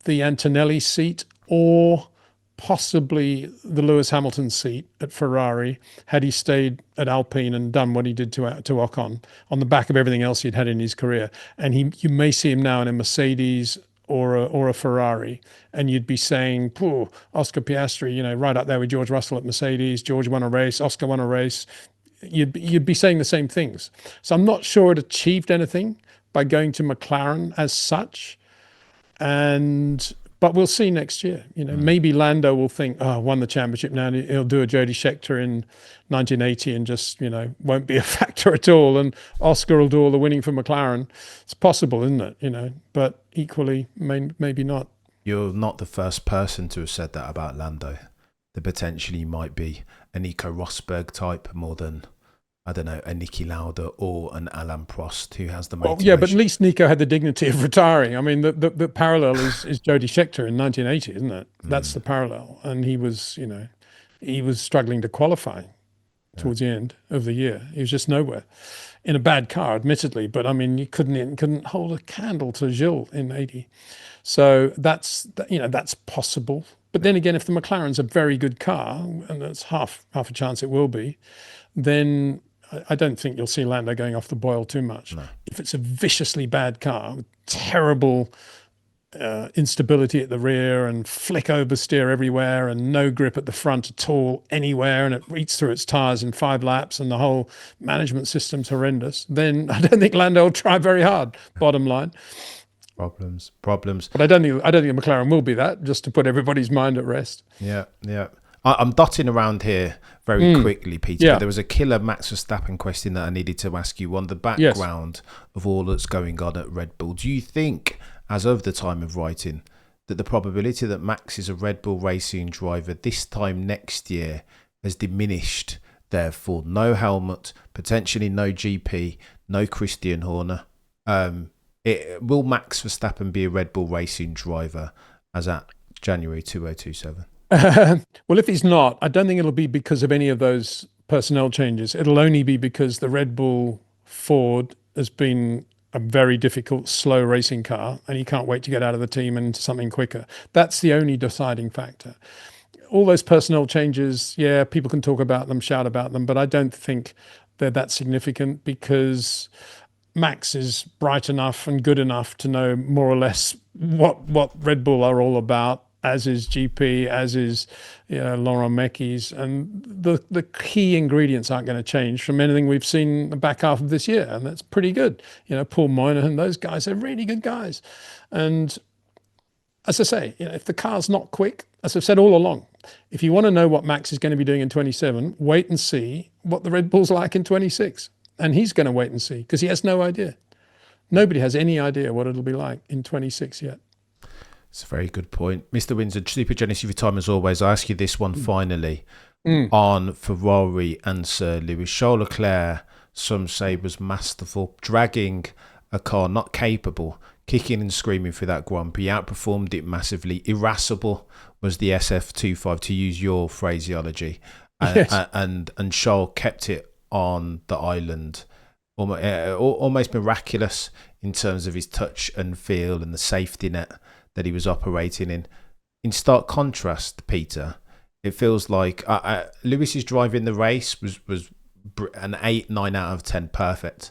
the Antonelli seat or possibly the Lewis Hamilton seat at Ferrari had he stayed at Alpine and done what he did to Ocon on the back of everything else he'd had in his career. And you may see him now in a Mercedes or a Ferrari, and you'd be saying, "Poor Oscar Piastri, right up there with George Russell at Mercedes. George won a race, Oscar won a race." You'd be saying the same things. So I'm not sure it achieved anything by going to McLaren as such. But we'll see next year. Maybe Lando will think, "Oh, I won the championship now." And he'll do a Jody Scheckter in 1980 and just, won't be a factor at all. And Oscar will do all the winning for McLaren. It's possible, isn't it? But equally, maybe not. You're not the first person to have said that about Lando. There potentially might be a Nico Rosberg type more than, I don't know, a Niki Lauda or an Alain Prost who has the motivation. Yeah, but at least Nico had the dignity of retiring. I mean, the parallel is Jody Scheckter in 1980, isn't it? That's the parallel. And he was, he was struggling to qualify towards the end of the year. He was just nowhere in a bad car, admittedly. But I mean, you couldn't hold a candle to Gilles in 80. So that's possible. But then again, if the McLaren's a very good car, and there's half a chance it will be, then I don't think you'll see Lando going off the boil too much. No. If it's a viciously bad car with terrible instability at the rear and flick oversteer everywhere and no grip at the front at all anywhere, and it eats through its tyres in 5 laps and the whole management system's horrendous, then I don't think Lando will try very hard, bottom line. Problems. But I don't think McLaren will be that, just to put everybody's mind at rest. Yeah. I'm dotting around here very quickly, Peter. Yeah. But there was a killer Max Verstappen question that I needed to ask you on the background of all that's going on at Red Bull. Do you think, as of the time of writing, that the probability that Max is a Red Bull racing driver this time next year has diminished? Therefore, no helmet, potentially no GP, no Christian Horner. Will Max Verstappen be a Red Bull racing driver as at January 2027? Well, if he's not, I don't think it'll be because of any of those personnel changes. It'll only be because the Red Bull Ford has been a very difficult, slow racing car, and he can't wait to get out of the team and into something quicker. That's the only deciding factor. All those personnel changes, yeah, people can talk about them, shout about them, but I don't think they're that significant because Max is bright enough and good enough to know more or less what Red Bull are all about, as is GP, as is Laurent Mekies. And the key ingredients aren't going to change from anything we've seen the back half of this year. And that's pretty good. Paul Moynihan, those guys are really good guys. And as I say, if the car's not quick, as I've said all along, if you want to know what Max is going to be doing in 27, wait and see what the Red Bull's like in 26. And he's going to wait and see because he has no idea. Nobody has any idea what it'll be like in 26 yet. It's a very good point. Mr. Windsor, super generous of your time as always. I ask you this one finally on Ferrari and Sir Lewis. Charles Leclerc, some say, was masterful, dragging a car not capable, kicking and screaming through that Grand Prix. He outperformed it massively. Irascible was the SF25, to use your phraseology. Yes. And Charles kept it on the island, almost miraculous in terms of his touch and feel and the safety net that he was operating in. In stark contrast, Peter, it feels like Lewis's driving the race was an 8, 9 out of 10 perfect.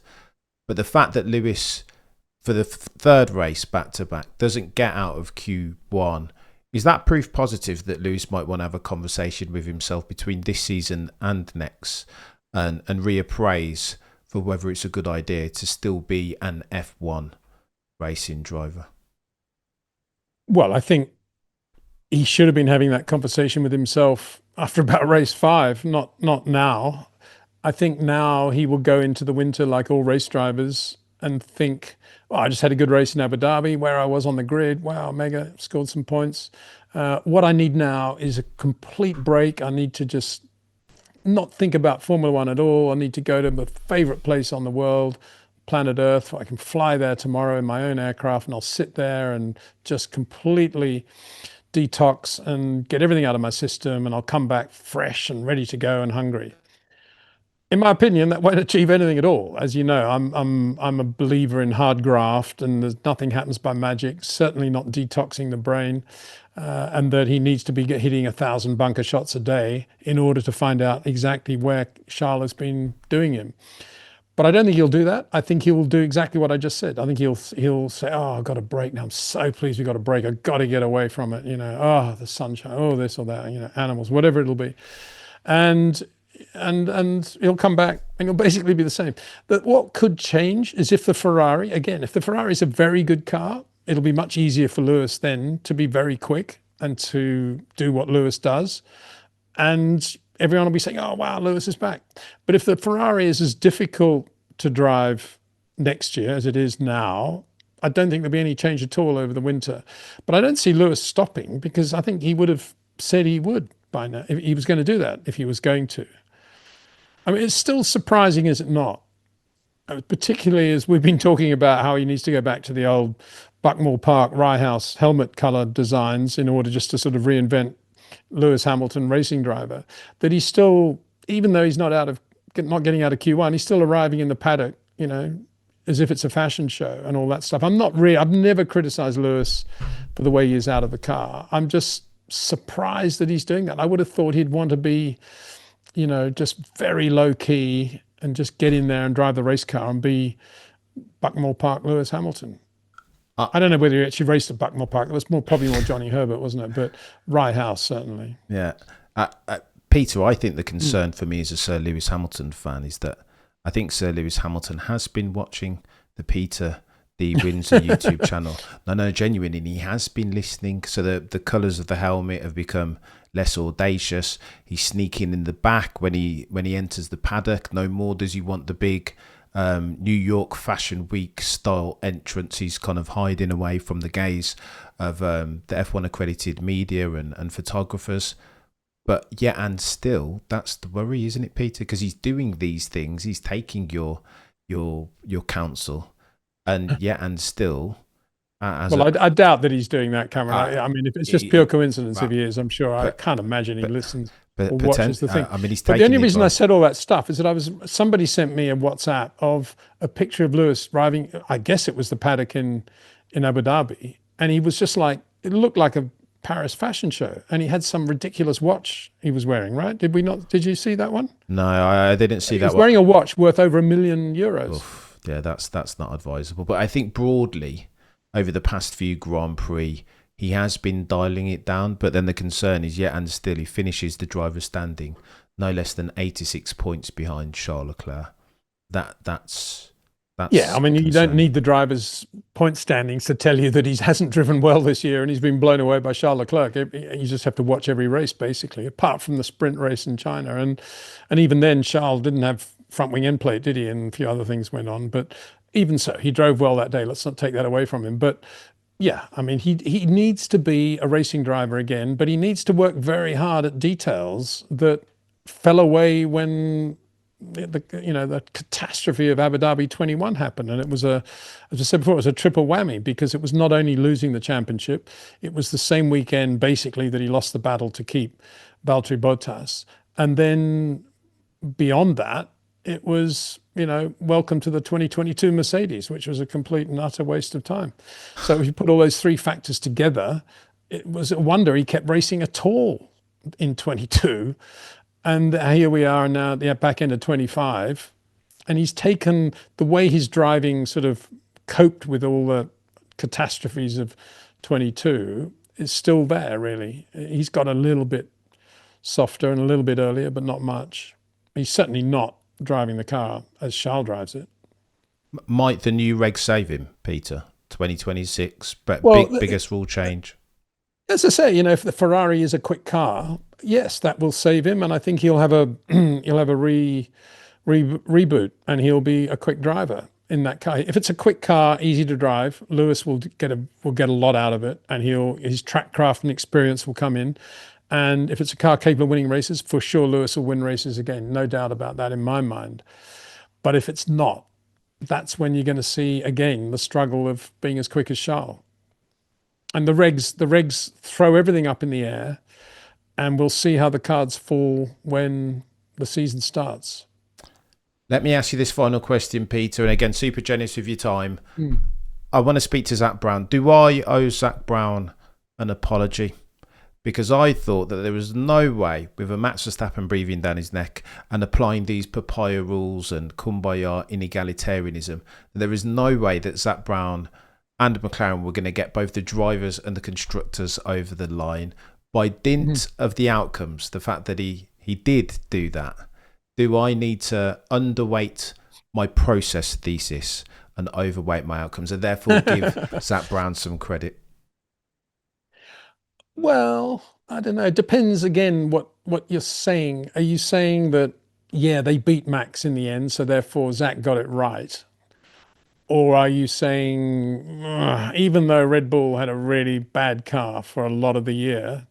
But the fact that Lewis, for the third race back-to-back, doesn't get out of Q1, is that proof positive that Lewis might want to have a conversation with himself between this season and next and reappraise for whether it's a good idea to still be an F1 racing driver? Well, I think he should have been having that conversation with himself after about race 5, not now. I think now he will go into the winter like all race drivers and think, I just had a good race in Abu Dhabi where I was on the grid. Wow, mega, scored some points. What I need now is a complete break. I need to just not think about Formula One at all. I need to go to my favorite place on the world, planet Earth. I can fly there tomorrow in my own aircraft and I'll sit there and just completely detox and get everything out of my system, and I'll come back fresh and ready to go and hungry. In my opinion, that won't achieve anything at all. As you know, I'm a believer in hard graft, and there's nothing happens by magic. Certainly not detoxing the brain, and that he needs to be hitting 1,000 bunker shots a day in order to find out exactly where Charles has been doing him. But I don't think he'll do that. I think he will do exactly what I just said. I think he'll say, "Oh, I've got a break now. I'm so pleased we got a break. I've got to get away from it. You know, oh, the sunshine. Oh, this or that. You know, animals, whatever it'll be." And he'll come back and he'll basically be the same. But what could change is if the Ferrari is a very good car, it'll be much easier for Lewis then to be very quick and to do what Lewis does. And everyone will be saying, "Oh, wow, Lewis is back." But if the Ferrari is as difficult to drive next year as it is now, I don't think there'll be any change at all over the winter. But I don't see Lewis stopping, because I think he would have said he would by now, if he was going to do that, if he was going to. I mean, it's still surprising, is it not? Particularly as we've been talking about how he needs to go back to the old Buckmore Park Rye House helmet colour designs in order just to sort of reinvent Lewis Hamilton racing driver, that he's still, even though he's not getting out of Q1, he's still arriving in the paddock, you know, as if it's a fashion show and all that stuff. I've never criticised Lewis for the way he is out of the car. I'm just surprised that he's doing that. I would have thought he'd want to be, you know, just very low key and just get in there and drive the race car and be Buckmore Park Lewis Hamilton. I don't know whether he actually raced at Buckmore Park. It was probably more Johnny Herbert, wasn't it? But Rye House, certainly. Yeah. Peter, I think the concern for me as a Sir Lewis Hamilton fan is that I think Sir Lewis Hamilton has been watching the Windsor YouTube channel. No, genuinely, he has been listening. So the colours of the helmet have become less audacious. He's sneaking in the back when he enters the paddock. No more does he want the big New York Fashion Week style entrance. He's kind of hiding away from the gaze of the F1 accredited media and photographers. But yet and still, that's the worry, isn't it, Peter? Because he's doing these things. He's taking your counsel, and yet and still. I doubt that he's doing that, Cameron. I mean, if it's just pure coincidence, if he is, I'm sure. I can't imagine he listens or watches the thing. I mean, but the only reason I said all that stuff is that somebody sent me a WhatsApp of a picture of Lewis driving. I guess it was the paddock in Abu Dhabi, and he was just like, it looked like a Paris fashion show, and he had some ridiculous watch he was wearing, right? Did we not? Did you see that one? No, I didn't see that one. He was wearing a watch worth over €1 million. Oof, yeah, that's not advisable. But I think broadly, over the past few Grand Prix, he has been dialing it down. But then the concern is, yet and still, he finishes the driver's standing no less than 86 points behind Charles Leclerc. That's yeah, I mean, you don't need the driver's point standings to tell you that he hasn't driven well this year and he's been blown away by Charles Leclerc. You just have to watch every race, basically, apart from the sprint race in China. And even then, Charles didn't have front wing end plate, did he? And a few other things went on. But even so, he drove well that day. Let's not take that away from him. But yeah, I mean, he needs to be a racing driver again, but he needs to work very hard at details that fell away when the catastrophe of Abu Dhabi 21 happened. And it was as I said before, it was a triple whammy, because it was not only losing the championship, it was the same weekend basically that he lost the battle to keep Valtteri Bottas. And then beyond that, it was, welcome to the 2022 Mercedes, which was a complete and utter waste of time. So if you put all those three factors together, it was a wonder he kept racing at all in 22. And here we are now at the back end of 25, and he's taken the way his driving sort of coped with all the catastrophes of 22 is still there, really. He's got a little bit softer and a little bit earlier, but not much. He's certainly not driving the car as Charles drives it. Might the new reg save him, Peter? 2026, but biggest rule change. As I say, if the Ferrari is a quick car, yes, that will save him, and I think he'll have a reboot, and he'll be a quick driver in that car. If it's a quick car, easy to drive, Lewis will get a lot out of it, and his track craft and experience will come in. And if it's a car capable of winning races, for sure Lewis will win races again, no doubt about that in my mind. But if it's not, that's when you're going to see again the struggle of being as quick as Charles. And the regs throw everything up in the air, and we'll see how the cards fall when the season starts. Let me ask you this final question, Peter, and again, super generous with your time. I want to speak to Zak Brown. Do I owe Zak Brown an apology? Because I thought that there was no way, with a Max Verstappen breathing down his neck and applying these papaya rules and kumbaya inegalitarianism, there is no way that Zak Brown and McLaren were going to get both the drivers and the constructors over the line. By dint of the outcomes, the fact that he did do that, do I need to underweight my process thesis and overweight my outcomes, and therefore give Zak Brown some credit? Well, I don't know. It depends again what you're saying. Are you saying that, yeah, they beat Max in the end, so therefore Zak got it right? Or are you saying, even though Red Bull had a really bad car for a lot of the year,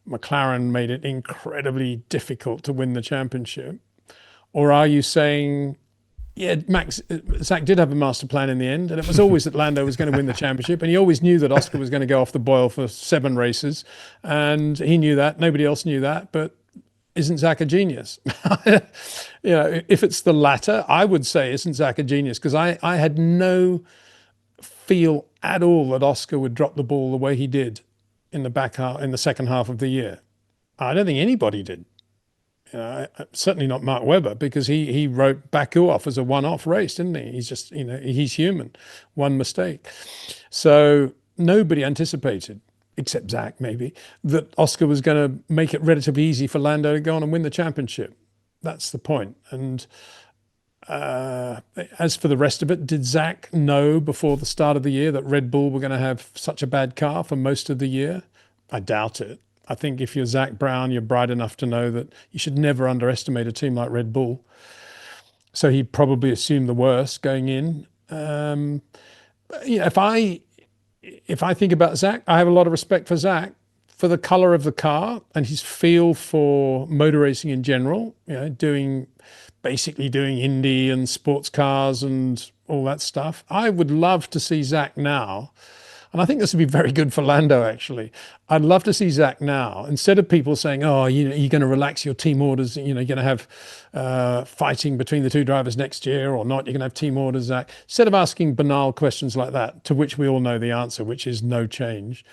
McLaren made it incredibly difficult to win the championship? Or are you saying, yeah, Zak did have a master plan in the end, and it was always that Lando was going to win the championship, and he always knew that Oscar was going to go off the boil for 7 races, and he knew that. Nobody else knew that, but isn't Zak a genius? If it's the latter, I would say, isn't Zak a genius? Because I had no feel at all that Oscar would drop the ball the way he did in the second half of the year. I don't think anybody did. Certainly not Mark Webber, because he wrote Baku off as a one-off race, didn't he? He's just, he's human. One mistake. So nobody anticipated, except Zak maybe, that Oscar was going to make it relatively easy for Lando to go on and win the championship. That's the point. And as for the rest of it, did Zak know before the start of the year that Red Bull were going to have such a bad car for most of the year? I doubt it. I think if you're Zak Brown, you're bright enough to know that you should never underestimate a team like Red Bull. So he probably assumed the worst going in. If I think about Zak, I have a lot of respect for Zak, for the color of the car and his feel for motor racing in general. Basically doing Indy and sports cars and all that stuff. I would love to see Zak now. And I think this would be very good for Lando, actually. I'd love to see Zak now, instead of people saying, oh, you're going to relax your team orders, you're going to have fighting between the two drivers next year or not, you're going to have team orders, Zak. Instead of asking banal questions like that, to which we all know the answer, which is no change,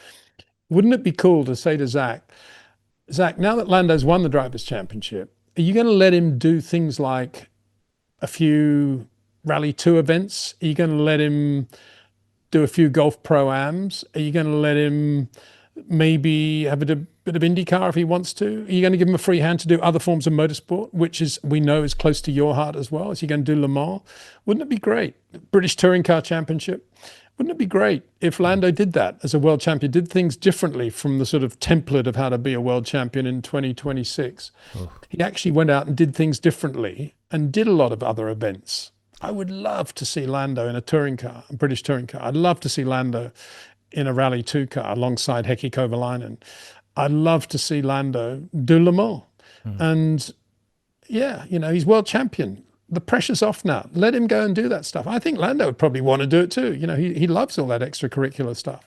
wouldn't it be cool to say to Zak, now that Lando's won the Drivers' Championship, are you going to let him do things like a few Rally 2 events? Are you going to let him do a few golf pro-ams? Are you going to let him maybe have a bit of IndyCar if he wants to? Are you going to give him a free hand to do other forms of motorsport, which we know is close to your heart as well? Is he going to do Le Mans? Wouldn't it be great? British Touring Car Championship. Wouldn't it be great if Lando did that as a world champion, did things differently from the sort of template of how to be a world champion in 2026? He actually went out and did things differently and did a lot of other events. I would love to see Lando in a touring car, a British touring car. I'd love to see Lando in a Rally 2 car alongside Heikki Kovalainen. I'd love to see Lando do Le Mans. And yeah, he's world champion. The pressure's off now. Let him go and do that stuff. I think Lando would probably want to do it too. He loves all that extracurricular stuff.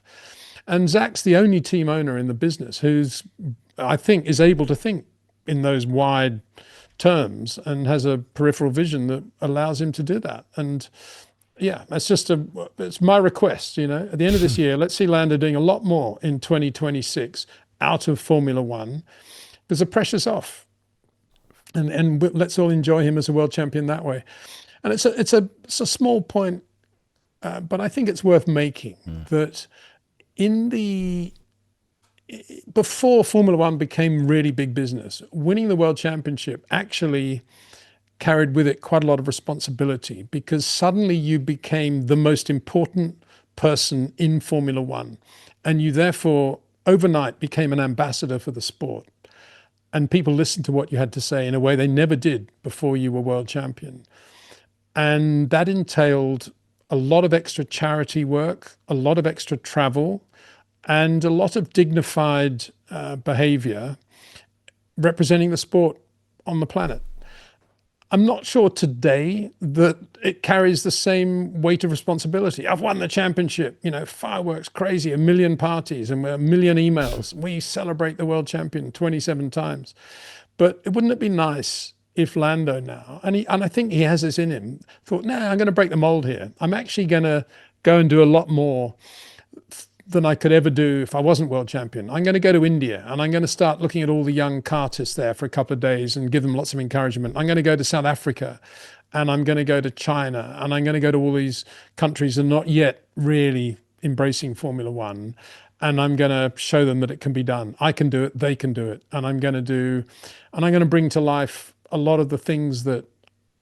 And Zak's the only team owner in the business who's, I think, is able to think in those wide terms and has a peripheral vision that allows him to do that. And yeah, it's my request, at the end of this year, let's see Lando doing a lot more in 2026 out of Formula One, because the pressure's off. And let's all enjoy him as a world champion that way. And it's a small point, but I think it's worth making that before Formula One became really big business, winning the world championship actually carried with it quite a lot of responsibility, because suddenly you became the most important person in Formula One, and you therefore overnight became an ambassador for the sport. And people listened to what you had to say in a way they never did before you were world champion. And that entailed a lot of extra charity work, a lot of extra travel, and a lot of dignified behavior representing the sport on the planet. I'm not sure today that it carries the same weight of responsibility. I've won the championship, fireworks, crazy, 1 million parties and 1 million emails. We celebrate the world champion 27 times. But wouldn't it be nice if Lando now, and I think he has this in him, thought, I'm going to break the mold here. I'm actually going to go and do a lot more than I could ever do if I wasn't world champion. I'm going to go to India and I'm going to start looking at all the young kartists there for a couple of days and give them lots of encouragement. I'm going to go to South Africa and I'm going to go to China and I'm going to go to all these countries that are not yet really embracing Formula One. And I'm going to show them that it can be done. I can do it. They can do it. And I'm going to bring to life a lot of the things that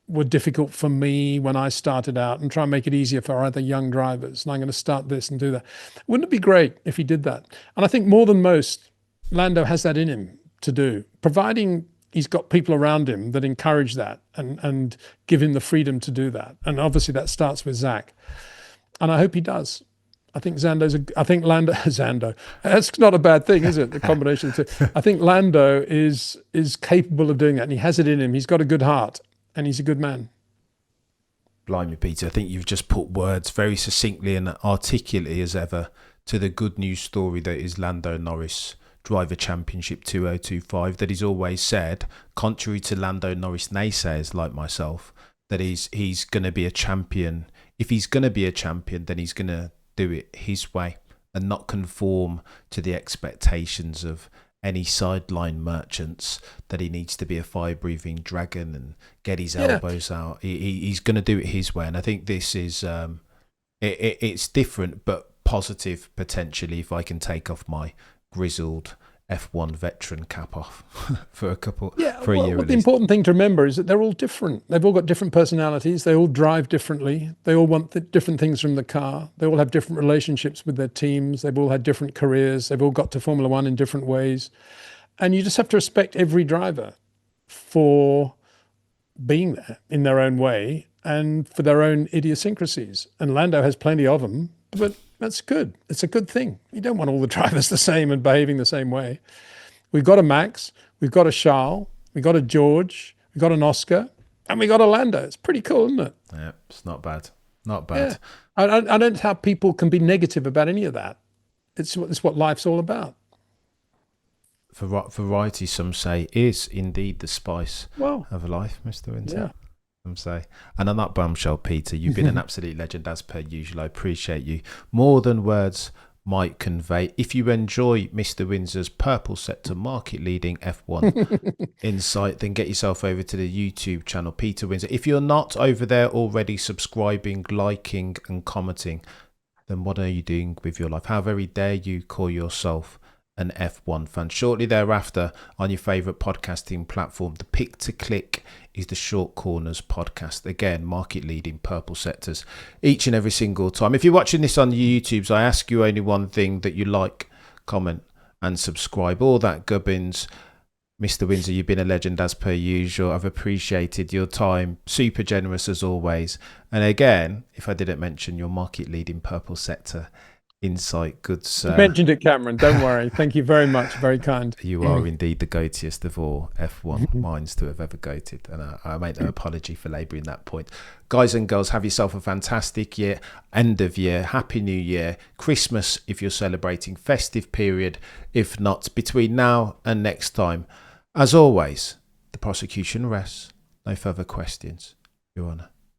were difficult for me when I started out and try and make it easier for other young drivers. And I'm going to start this and do that. Wouldn't it be great if he did that? And I think more than most, Lando has that in him to do, providing he's got people around him that encourage that and give him the freedom to do that. And obviously that starts with Zak. And I hope he does. I think Zando. That's not a bad thing, is it? The combination of the two. I think Lando is capable of doing that, and he has it in him. He's got a good heart, and he's a good man. Blimey, Peter, I think you've just put words very succinctly and articulately as ever to the good news story that is Lando Norris Driver Championship 2025, that he's always said, contrary to Lando Norris naysayers like myself, that he's going to be a champion. If he's going to be a champion, then he's going to do it his way and not conform to the expectations of any sideline merchants that he needs to be a fire-breathing dragon and get his elbows out. He's going to do it his way. And I think this is, it's different but positive potentially if I can take off my grizzled F1 veteran cap off for a year. The important thing to remember is that they're all different. They've all got different personalities. They all drive differently. They all want different things from the car. They all have different relationships with their teams. They've all had different careers. They've all got to Formula One in different ways. And you just have to respect every driver for being there in their own way and for their own idiosyncrasies. And Lando has plenty of them, but that's good. It's a good thing. You don't want all the drivers the same and behaving the same way. We've got a Max, we've got a Charles, we've got a George, we've got an Oscar, and we got a Lando. It's pretty cool, isn't it? Yeah, it's not bad. Not bad. Yeah. I don't know how people can be negative about any of that. It's what life's all about. Variety, some say, is indeed the spice of life, Mr. Windsor. Yeah. Say. And on that bombshell, Peter, you've been an absolute legend as per usual. I appreciate you more than words might convey. If you enjoy Mr. Windsor's purple sector market leading F1 insight, then get yourself over to the YouTube channel Peter Windsor. If you're not over there already subscribing, liking and commenting, then what are you doing with your life? How very dare you call yourself an F1 fan? Shortly thereafter, on your favourite podcasting platform, the pick to click is the Short Corners podcast. Again, market leading purple sectors each and every single time. If you're watching this on the YouTubes, I ask you only one thing, that you like, comment and subscribe. All that gubbins. Mr. Windsor, you've been a legend as per usual. I've appreciated your time. Super generous as always. And again, if I didn't mention your market leading purple sector insight, good sir. You mentioned it, Cameron. Don't worry. Thank you very much. Very kind. You are indeed the goatiest of all F1 minds to have ever goated. And I make no apology for labouring that point. Guys and girls, have yourself a fantastic year. End of year. Happy New Year. Christmas if you're celebrating. Festive period if not. Between now and next time, as always, the prosecution rests. No further questions, Your Honour.